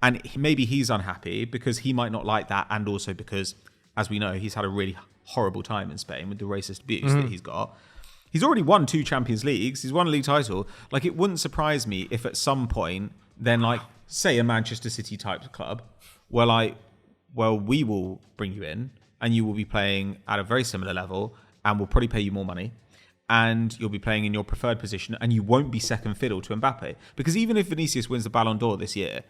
and maybe he's unhappy because he might not like that, and also because, as we know, he's had a really horrible time in Spain with the racist abuse that he's got. He's already won 2 Champions Leagues. He's won a league title. Like, it wouldn't surprise me if at some point, then, like, say a Manchester City type club were like, well, we will bring you in and you will be playing at a very similar level and we'll probably pay you more money and you'll be playing in your preferred position and you won't be second fiddle to Mbappe. Because even if Vinicius wins the Ballon d'Or this year,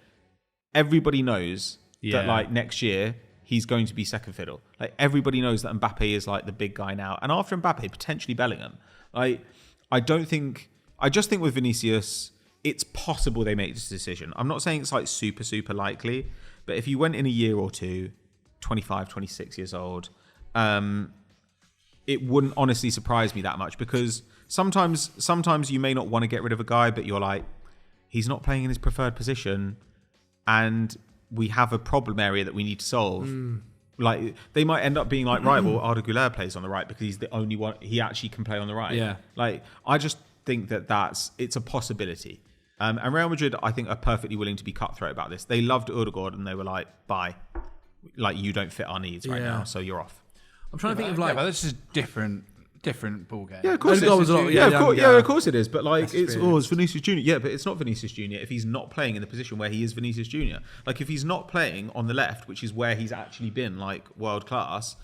everybody knows that, like, next year he's going to be second fiddle. Like, everybody knows that Mbappe is like the big guy now. And after Mbappe, potentially Bellingham. Like, I just think with Vinicius, it's possible they make this decision. I'm not saying it's like super, super likely, but if you went in a year or two, 25, 26 years old, it wouldn't honestly surprise me that much, because sometimes you may not want to get rid of a guy, but you're like, he's not playing in his preferred position and we have a problem area that we need to solve. Like, they might end up being like, right, well, Arda Güler plays on the right because he's the only one, he actually can play on the right. Yeah. Like, I just think it's a possibility. And Real Madrid, I think, are perfectly willing to be cutthroat about this. They loved Ødegaard and they were like, bye. Like, you don't fit our needs right now, so you're off. I'm trying to think of, like... but this is different ball game. Yeah, of course it is. Of course it is. But, like, it's Vinicius Junior. Yeah, but it's not Vinicius Junior if he's not playing in the position where he is Vinicius Junior. Like, if he's not playing on the left, which is where he's actually been, like, world class,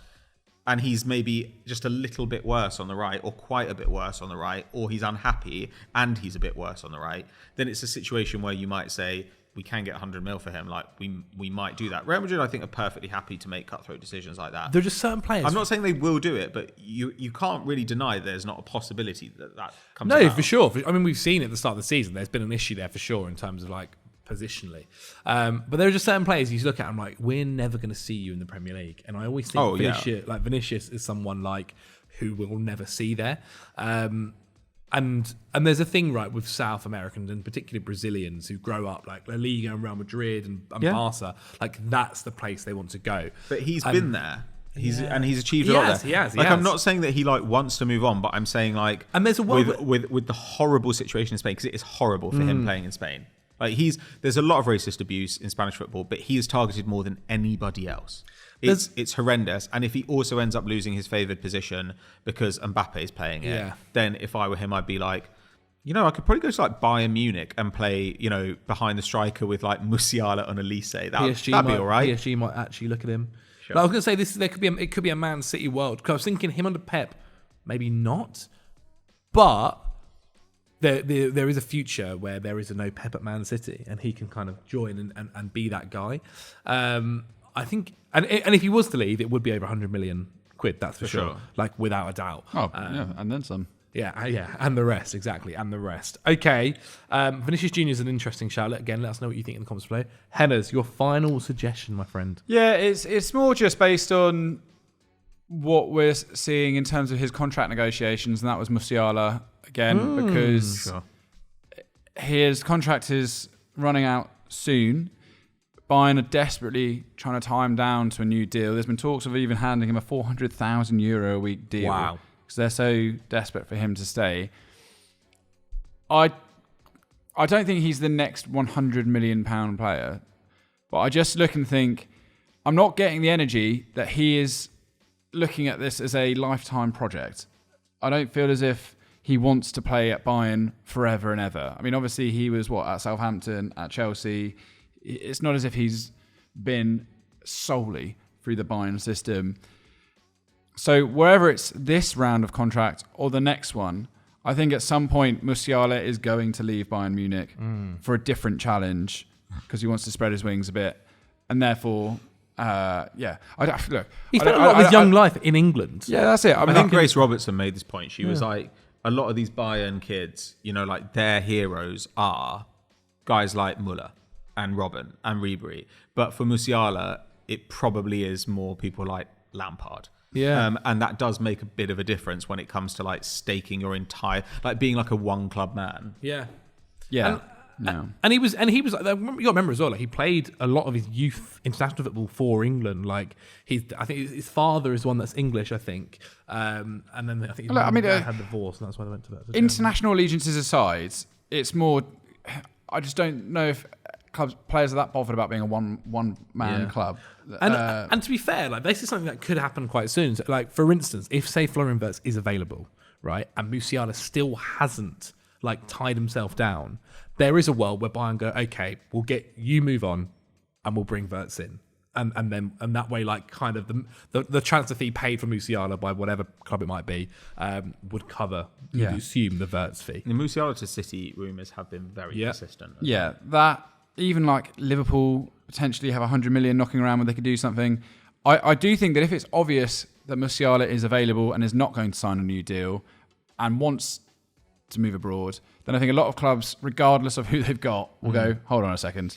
and he's maybe just a little bit worse on the right, or quite a bit worse on the right, or he's unhappy and he's a bit worse on the right, then it's a situation where you might say, we can get 100 mil for him. Like, we might do that. Real Madrid, I think, are perfectly happy to make cutthroat decisions like that. There are just certain players. I'm not saying they will do it, but you can't really deny there's not a possibility that comes about. No, for sure. I mean, we've seen it at the start of the season. There's been an issue there for sure in terms of, like, positionally. But there are just certain players you look at and like, we're never going to see you in the Premier League. And I always think Vinicius is someone like who we'll never see there. And there's a thing, right, with South Americans and particularly Brazilians who grow up like La Liga and Real Madrid and Barca. Like, that's the place they want to go. But he's been there. He's achieved a lot there. He has. I'm not saying that he like wants to move on, but I'm saying like, and there's a with the horrible situation in Spain, because it is horrible for him playing in Spain. Like, there's a lot of racist abuse in Spanish football, but he is targeted more than anybody else. It's horrendous. And if he also ends up losing his favoured position because Mbappe is playing it, then if I were him, I'd be like, I could probably go to like Bayern Munich and play, behind the striker with like Musiala on Elise. That'd be all right. PSG might actually look at him. Sure. Like, I was going to say it could be a Man City world. Because I was thinking him under Pep, maybe not, but there is a future where there is a no Pep at Man City, and he can kind of join and be that guy. I think, and if he was to leave, it would be over 100 million quid. That's for sure. Like, without a doubt. Oh, and then some. Yeah, and the rest, exactly, and the rest. Okay, Vinicius Junior is an interesting shout. Again, let us know what you think in the comments below. Henners, your final suggestion, my friend. Yeah, it's more just based on what we're seeing in terms of his contract negotiations, and that was Musiala again, because his contract is running out soon. Bayern are desperately trying to tie him down to a new deal. There's been talks of even handing him a €400,000 a week deal. Wow. Because they're so desperate for him to stay. I don't think he's the next £100 million player, but I just look and think, I'm not getting the energy that he is looking at this as a lifetime project. I don't feel as if he wants to play at Bayern forever and ever. I mean, obviously he was at Southampton, at Chelsea. It's not as if he's been solely through the Bayern system. So wherever it's this round of contract or the next one, I think at some point Musiala is going to leave Bayern Munich for a different challenge because he wants to spread his wings a bit. And therefore, Yeah. Look, He spent a lot of his young life in England. Yeah, that's it. I think Grace Robertson made this point. She was like, a lot of these Bayern kids, like their heroes are guys like Muller and Robben and Ribery. But for Musiala, it probably is more people like Lampard. Yeah. And that does make a bit of a difference when it comes to like staking your entire, like being like a one club man. Yeah. Yeah. And he was like, you got to remember as well, like he played a lot of his youth international football for England. Like I think his father is one that's English, I think. And then I think his mum had divorced, and that's why they went to that. International allegiances aside, it's more. I just don't know if players are that bothered about being a one man club. And to be fair, like this is something that could happen quite soon. So, like for instance, if say Florian Wirtz is available, right, and Musiala still hasn't like tied himself down, there is a world where Bayern go, okay, we'll get you move on, and we'll bring Wirtz in, and that way, like kind of the transfer fee paid for Musiala by whatever club it might be would cover, you'd assume, the Wirtz fee. The Musiala to City rumours have been very consistent. Yeah, that even like Liverpool potentially have 100 million knocking around where they could do something. I do think that if it's obvious that Musiala is available and is not going to sign a new deal and wants to move abroad, then I think a lot of clubs, regardless of who they've got, will go, hold on a second.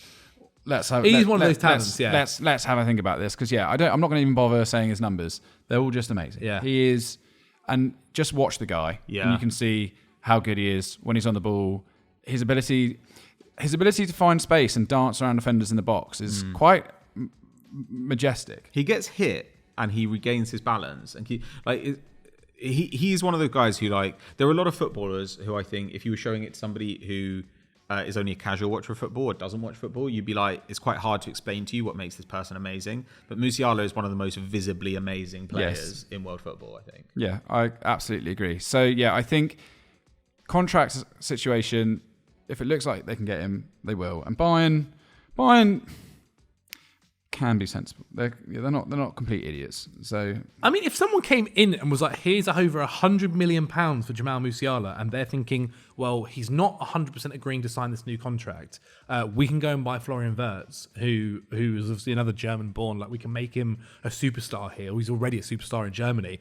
He's one of those talents. Let's have a think about this, because I'm not going to even bother saying his numbers. They're all just amazing. Yeah, he is, and just watch the guy. Yeah, and you can see how good he is when he's on the ball. His ability to find space and dance around defenders in the box is quite majestic. He gets hit and he regains his balance, and he's one of those guys who, like, there are a lot of footballers who I think if you were showing it to somebody who is only a casual watcher of football or doesn't watch football, you'd be like, it's quite hard to explain to you what makes this person amazing. But Musiala is one of the most visibly amazing players in world football, I think. Yeah, I absolutely agree. So, yeah, I think contract situation, if it looks like they can get him, they will. And Bayern can be sensible. They're not complete idiots. So I mean, if someone came in and was like, "Here's over £100 million for Jamal Musiala," and they're thinking, "Well, he's not 100% agreeing to sign this new contract. We can go and buy Florian Wirtz, who is obviously another German-born. Like, we can make him a superstar here. He's already a superstar in Germany."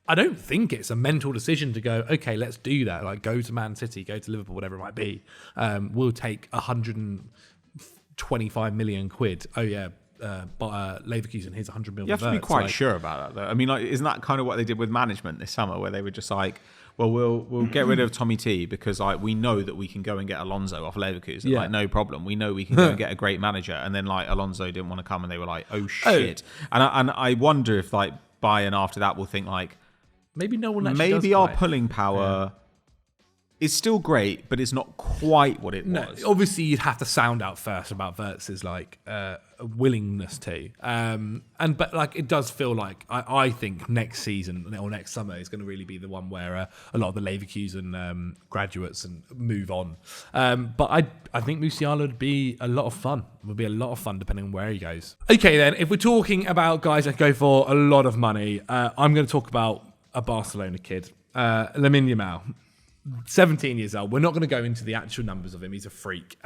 I don't think it's a mental decision to go, okay, let's do that. Like, go to Man City, go to Liverpool, whatever it might be. We'll take 125 million quid. Oh yeah. Leverkusen, here's 100 million. You have to be quite sure about that, though. I mean, like, isn't that kind of what they did with management this summer, where they were just like, well, we'll get rid of Tommy T because like we know that we can go and get Alonso off Leverkusen. Yeah. Like, no problem. We know we can go and get a great manager. And then like Alonso didn't want to come, and they were like, oh shit. And I wonder if like Bayern after that will think like, maybe no one. Maybe our pulling power is still great, but it's not quite what it was. Obviously, you'd have to sound out first about Wirtz's like willingness to, but like it does feel like I think next season or next summer is going to really be the one where a lot of the Leverkusen graduates and move on. But I think Musiala would be a lot of fun. It would be a lot of fun depending on where he goes. Okay, then if we're talking about guys that go for a lot of money, I'm going to talk about a Barcelona kid, Lamine Yamal. 17 years old. We're not going to go into the actual numbers of him. He's a freak.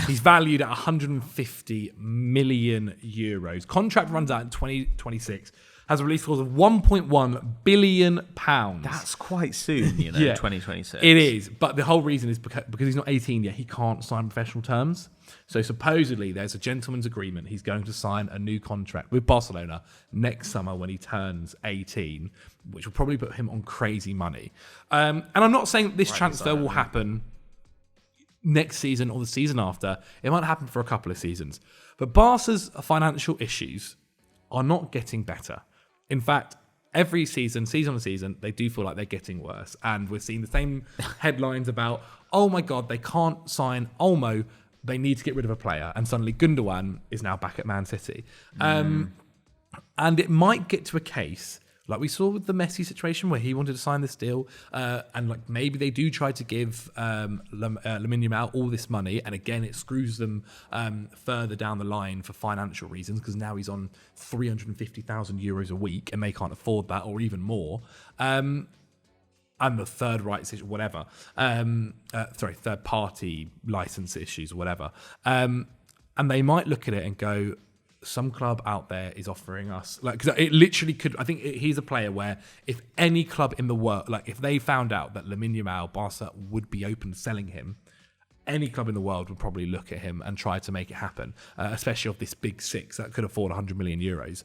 He's valued at 150 million euros. Contract runs out in 2026. Has a release clause of 1.1 billion pounds. That's quite soon, in 2026. It is, but the whole reason is because he's not 18 yet, he can't sign professional terms. So supposedly there's a gentleman's agreement. He's going to sign a new contract with Barcelona next summer when he turns 18, which will probably put him on crazy money. And I'm not saying this transfer will happen next season or the season after. It might happen for a couple of seasons. But Barca's financial issues are not getting better. In fact, every season on season, they do feel like they're getting worse. And we're seeing the same headlines about, oh my God, they can't sign Olmo. They need to get rid of a player. And suddenly Gundogan is now back at Man City. And it might get to a case, like we saw with the Messi situation, where he wanted to sign this deal. And like maybe they do try to give Lamine Yamal all this money. And again, it screws them further down the line for financial reasons, because now he's on 350,000 euros a week and they can't afford that, or even more. And the third rights issue, whatever. Third party license issues or whatever. And they might look at it and go, some club out there is offering us, like, because it literally could. I think he's a player where if any club in the world, like if they found out that Lamine Yamal, Barca would be open to selling him, any club in the world would probably look at him and try to make it happen, especially of this big six that could afford 100 million euros.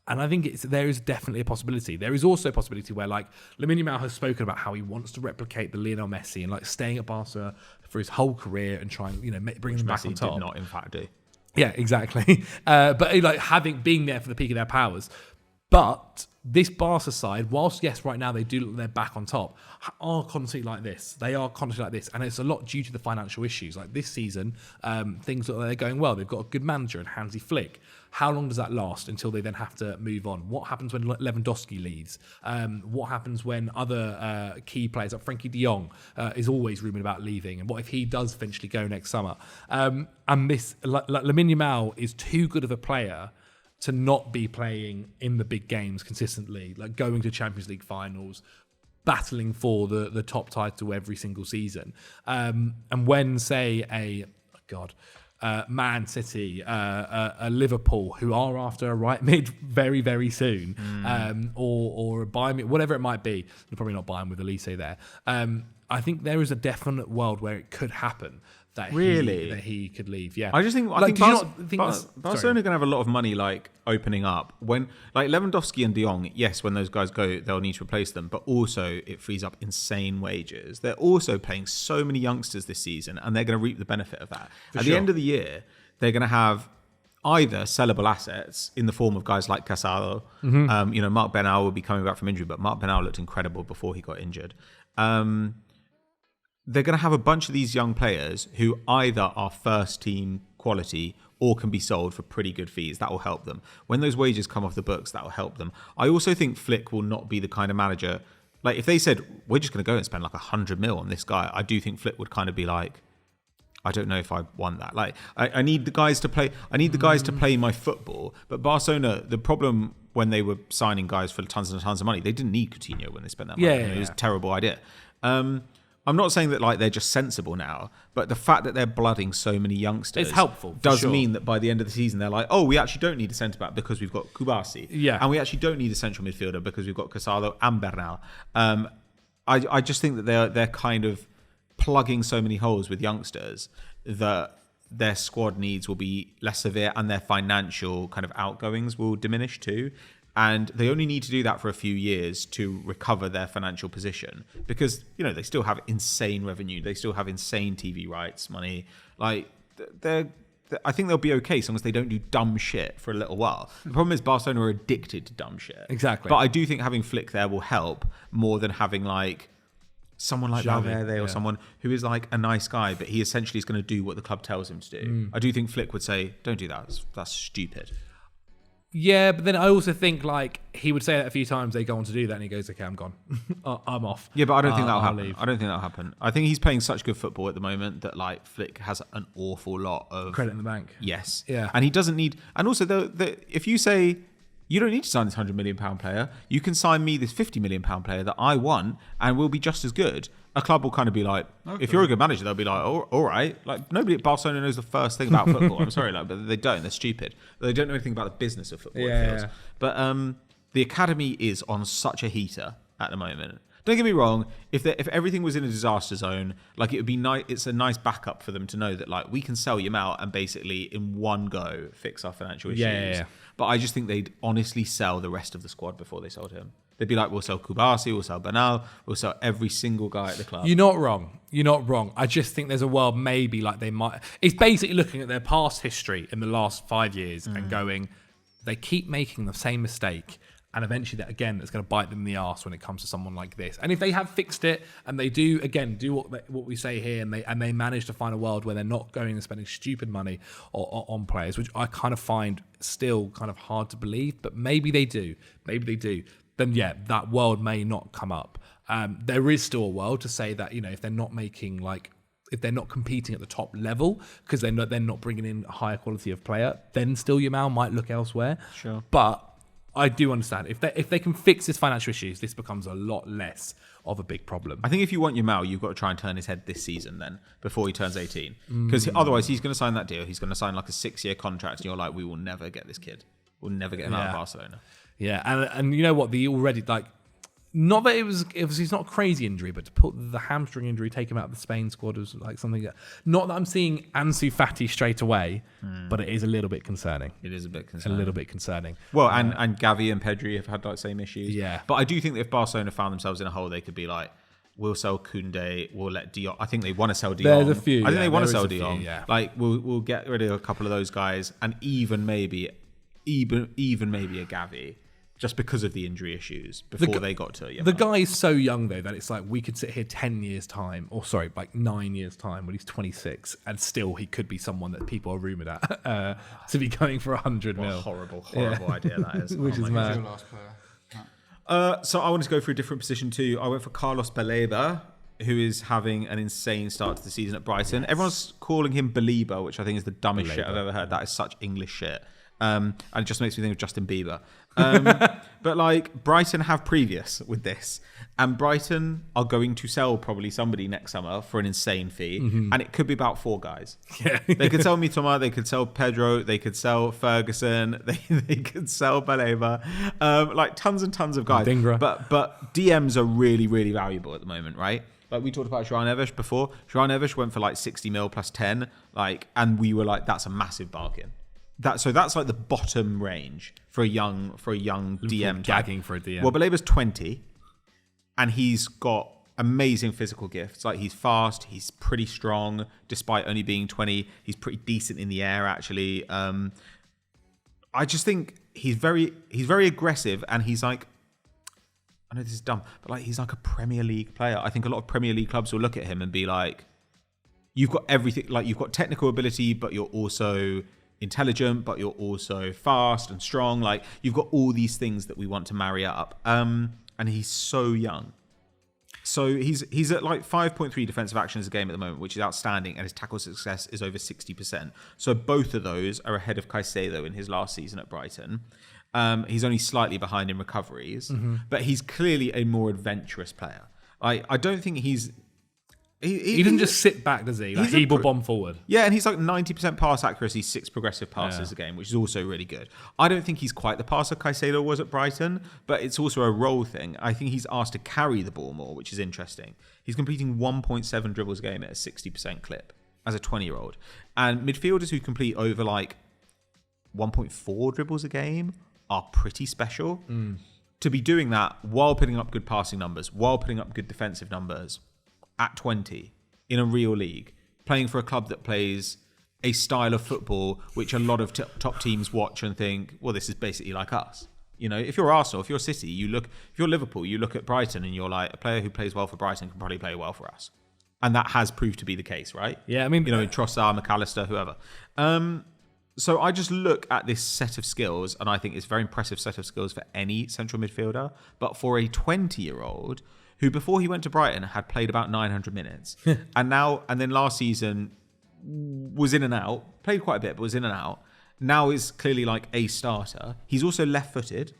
And I think there is definitely a possibility. There is also a possibility where, like, Lamine Yamal has spoken about how he wants to replicate the Lionel Messi and, like, staying at Barca for his whole career and trying, bring them back on top. Did not, in fact, do. Yeah, exactly. But like being there for the peak of their powers. But this Barca side, whilst yes, right now they do look like they're back on top, are constantly like this. They are constantly like this, and it's a lot due to the financial issues. Like this season, things look like they're going well. They've got a good manager in Hansi Flick. How long does that last until they then have to move on? What happens when Lewandowski leaves? What happens when other key players like Frankie de Jong is always rumoured about leaving? And what if he does eventually go next summer? And this, Lamine Yamal is too good of a player to not be playing in the big games consistently, like going to Champions League finals, battling for the top title every single season. And when, say, Man City, a Liverpool, who are after a right mid very, very soon, or a Bayern, whatever it might be, they're probably not Bayern with Elise there. I think there is a definite world where it could happen. That he could leave. Yeah, I think Barcelona are going to have a lot of money like opening up when like Lewandowski and De Jong. Yes, when those guys go, they'll need to replace them. But also, it frees up insane wages. They're also paying so many youngsters this season, and they're going to reap the benefit of that. At the end of the year, they're going to have either sellable assets in the form of guys like Casado. Marc Bernal will be coming back from injury, but Marc Bernal looked incredible before he got injured. They're going to have a bunch of these young players who either are first team quality or can be sold for pretty good fees. That will help them. When those wages come off the books, that will help them. I also think Flick will not be the kind of manager, like if they said, we're just going to go and spend like 100 mil on this guy, I do think Flick would kind of be like, I don't know if I want that. Like, I need the guys to play. I need the guys to play my football. But Barcelona, the problem when they were signing guys for tons and tons of money, they didn't need Coutinho when they spent that money. It was a terrible idea. I'm not saying that like they're just sensible now, but the fact that they're blooding so many youngsters it's helpful, does mean that by the end of the season they're like, oh, we actually don't need a centre back because we've got Kubasi, and we actually don't need a central midfielder because we've got Casado and Bernal. I just think that they're kind of plugging so many holes with youngsters that their squad needs will be less severe and their financial kind of outgoings will diminish too. And they only need to do that for a few years to recover their financial position because, they still have insane revenue. They still have insane TV rights money. Like, I think they'll be okay as long as they don't do dumb shit for a little while. The problem is Barcelona are addicted to dumb shit. Exactly. But I do think having Flick there will help more than having, like, someone like Valverde or someone who is, like, a nice guy, but he essentially is going to do what the club tells him to do. I do think Flick would say, don't do that. That's stupid. Yeah, but then I also think like he would say that a few times. They go on to do that, and he goes, "Okay, I'm gone. I'm off." Yeah, but I don't think that'll happen. I don't think that'll happen. I think he's playing such good football at the moment that like Flick has an awful lot of credit in the bank. Yes, yeah, and he doesn't need. And also, if you say you don't need to sign this £100 million player, you can sign me this £50 million player that I want, and we'll be just as good. A club will kind of be like, if you're a good manager, they'll be like, oh, all right. Like nobody at Barcelona knows the first thing about football. I'm sorry, like, but they don't. They're stupid. They don't know anything about the business of football. It feels. But the academy is on such a heater at the moment. Don't get me wrong. If everything was in a disaster zone, like it would be nice. It's a nice backup for them to know that like we can sell Yamal and basically in one go fix our financial issues. Yeah. But I just think they'd honestly sell the rest of the squad before they sold him. They'd be like, we'll sell Kubasi, we'll sell Bernal, we'll sell every single guy at the club. You're not wrong. I just think there's a world maybe like they might. It's basically looking at their past history in the last 5 years and going, they keep making the same mistake. And eventually, that's going to bite them in the arse when it comes to someone like this. And if they have fixed it and they do what we say here, and they manage to find a world where they're not going and spending stupid money on players, which I kind of find still kind of hard to believe, but maybe they do. Then that world may not come up. There is still a world to say that if they're not making if they're not competing at the top level because they're not bringing in a higher quality of player, then still Yamal might look elsewhere. Sure, but I do understand. If they can fix his financial issues, this becomes a lot less of a big problem. I think if you want Yamal, you've got to try and turn his head this season then, before he turns 18. Because otherwise he's going to sign that deal. He's going to sign like a 6-year contract and you're like, we will never get this kid. We'll never get him out of Barcelona. Yeah, and you know what? The already, like, not that it's not a crazy injury, but to put the hamstring injury, take him out of the Spain squad was like something that, not that I'm seeing Ansu Fati straight away, but it is a little bit concerning. It is a bit concerning. A little bit concerning. Well, and Gavi and Pedri have had like same issues. Yeah. But I do think that if Barcelona found themselves in a hole, they could be like, we'll sell Koundé, we'll let Dion. I think they want to sell Dion. There's a few. I think they want to there sell is a few, Dion. yeah. Like we'll get rid of a couple of those guys, and even maybe a Gavi, just because of the injury issues before they got to Yamal. The guy is so young though that it's like we could sit here 10 years time, or sorry, like 9 years time when he's 26, and still he could be someone that people are rumoured at to be going for 100 mil. Horrible idea that is. Which is mad. Your last player. So I wanted to go for a different position too. I went for Carlos Baleba, who is having an insane start to the season at Brighton. Yes. Everyone's calling him Baleba, which I think is the dumbest shit I've ever heard. That is such English shit. And it just makes me think of Justin Bieber. But like Brighton have previous with this, and Brighton are going to sell probably somebody next summer for an insane fee, and it could be about 4 guys. Yeah. They could sell Mitoma, they could sell Pedro, they could sell Ferguson, they could sell Baleba, like tons and tons of guys. Dingra. But DMs are really, really valuable at the moment, right? Like we talked about João Neves before. João Neves went for like 60 mil plus 10, and we were like, that's a massive bargain. That's like the bottom range for a young DM. Gagging for a DM. Well, Baleba's 20, and he's got amazing physical gifts. Like he's fast, he's pretty strong, despite only being 20. He's pretty decent in the air, actually. I just think he's very aggressive, and he's like, I know this is dumb, but like he's like a Premier League player. I think a lot of Premier League clubs will look at him and be like, you've got everything. Like you've got technical ability, but you're also intelligent, but you're also fast and strong. Like you've got all these things that we want to marry up. And he's so young. So he's at like 5.3 defensive actions a game at the moment, which is outstanding, and his tackle success is over 60%. So both of those are ahead of Caicedo in his last season at Brighton. He's only slightly behind in recoveries, but he's clearly a more adventurous player. I don't think he's... He doesn't just sit back, does he? Like he will bomb forward. Yeah, and he's like 90% pass accuracy, 6 progressive passes a game, which is also really good. I don't think he's quite the passer Caicedo was at Brighton, but it's also a role thing. I think he's asked to carry the ball more, which is interesting. He's completing 1.7 dribbles a game at a 60% clip as a 20-year-old. And midfielders who complete over like 1.4 dribbles a game are pretty special. To be doing that while putting up good passing numbers, while putting up good defensive numbers, at 20 in a real league, playing for a club that plays a style of football which a lot of top teams watch and think, well, this is basically like us. You know, if you're Arsenal, if you're City, if you're Liverpool, you look at Brighton and you're like, a player who plays well for Brighton can probably play well for us. And that has proved to be the case, right? Yeah, I mean... You know, Trossard, McAllister, whoever. So I just look at this set of skills, and I think it's a very impressive set of skills for any central midfielder. But for a 20-year-old... who before he went to Brighton had played about 900 minutes and then last season was in and out, played quite a bit, but was in and out. Now is clearly like a starter. He's also left-footed,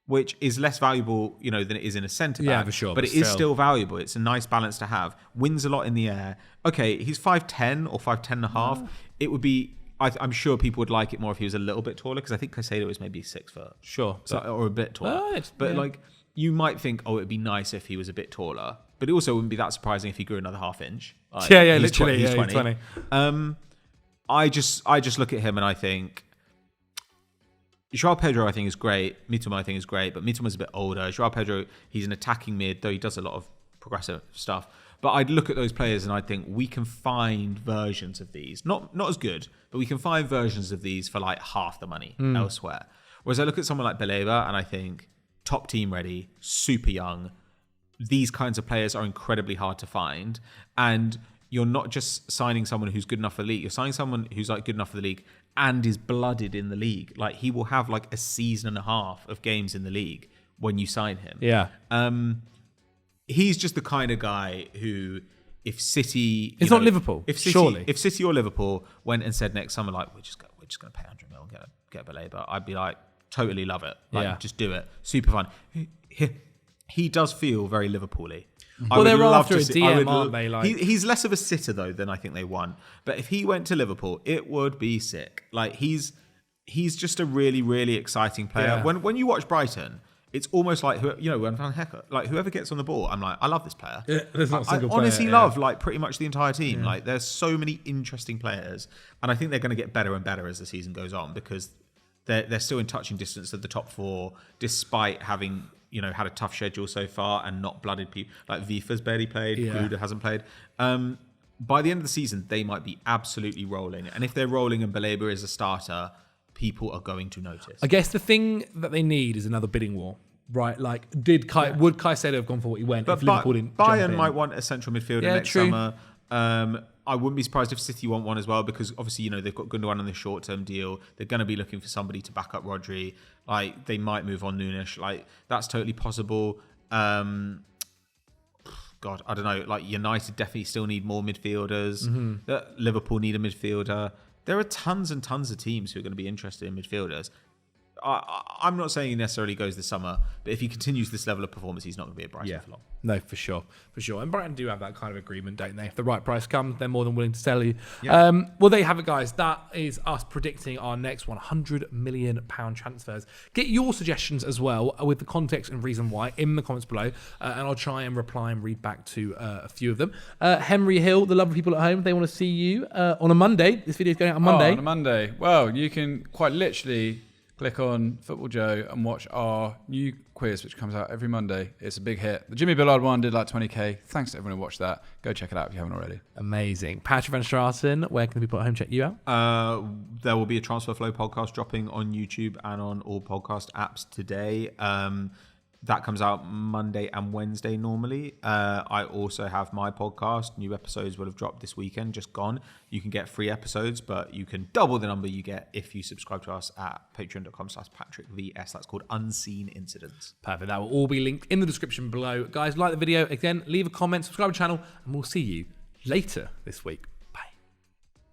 which is less valuable, you know, than it is in a centre back. Yeah, for sure. But it is still valuable. It's a nice balance to have. Wins a lot in the air. Okay, he's 5'10" or 5'10 and a half. It would be... I'm sure people would like it more if he was a little bit taller, because I think Caicedo is maybe 6 foot. Sure. Or a bit taller. Like... You might think, it'd be nice if he was a bit taller, but it also wouldn't be that surprising if he grew another half inch. Like, literally. He's 20. I just look at him and I think, João Pedro I think is great. Mitoma I think is great, but Mitoma's a bit older. João Pedro, he's an attacking mid, though he does a lot of progressive stuff. But I'd look at those players and I'd think we can find versions of these, not as good, but we can find versions of these for like half the money elsewhere. Whereas I look at someone like Baleba and I think, top team ready, super young. These kinds of players are incredibly hard to find. And you're not just signing someone who's good enough for the league. You're signing someone who's like good enough for the league and is blooded in the league. Like he will have like a season and a half of games in the league when you sign him. Yeah. He's just the kind of guy who, if City... It's not Liverpool, surely. If City or Liverpool went and said next summer, like, we're just going to pay 100 mil and get Baleba, I'd be like, totally love it. Like, Yeah. just do it. Super fun. He does feel very Liverpool-y. Well, they're after a DM, aren't they? Like, he's less of a sitter though than I think they want. But if he went to Liverpool, it would be sick. Like he's just a really, really exciting player. Yeah. When you watch Brighton, it's almost like when Van Hecker, like whoever gets on the ball, I'm like, I love this player. Yeah, there's not a I single player, honestly yeah. love like pretty much the entire team. Yeah. Like there's so many interesting players, and I think they're going to get better and better as the season goes on because they're still in touching distance of the top four, despite having had a tough schedule so far and not blooded people. Like Vifa's barely played, Gruda hasn't played. By the end of the season, they might be absolutely rolling, and if they're rolling and Baleba is a starter, people are going to notice. I guess the thing that they need is another bidding war, right? Like, would Caicedo have gone for what he went? But if Liverpool didn't jump Bayern in? might want a central midfielder next summer. I wouldn't be surprised if City want one as well because obviously they've got Gundogan on the short-term deal. They're going to be looking for somebody to back up Rodri. Like they might move on Nunes. Like that's totally possible. God, I don't know. Like United definitely still need more midfielders. Liverpool need a midfielder. There are tons and tons of teams who are going to be interested in midfielders. I'm not saying he necessarily goes this summer, but if he continues this level of performance, he's not going to be at Brighton for long. No, for sure. And Brighton do have that kind of agreement, don't they? If the right price comes, they're more than willing to sell you. Yeah. Well, there you have it, guys. That is us predicting our next £100 million transfers. Get your suggestions as well with the context and reason why in the comments below, and I'll try and reply and read back to a few of them. Henry Hill, the lovely people at home, they want to see you on a Monday. This video is going out on Monday. On a Monday. Well, you can quite literally click on Football Joe and watch our new quiz, which comes out every Monday. It's a big hit. The Jimmy Billard one did like 20k. Thanks to everyone who watched that. Go check it out if you haven't already. Amazing. Patrick Van Straten, where can the people at home check you out? There will be a Transfer Flow podcast dropping on YouTube and on all podcast apps today. That comes out Monday and Wednesday normally. I also have my podcast. New episodes will have dropped this weekend, just gone. You can get 3 episodes, but you can double the number you get if you subscribe to us at patreon.com/PatrickVS. That's called Unseen Incidents. Perfect. That will all be linked in the description below. Guys, like the video. Again, leave a comment, subscribe to the channel, and we'll see you later this week.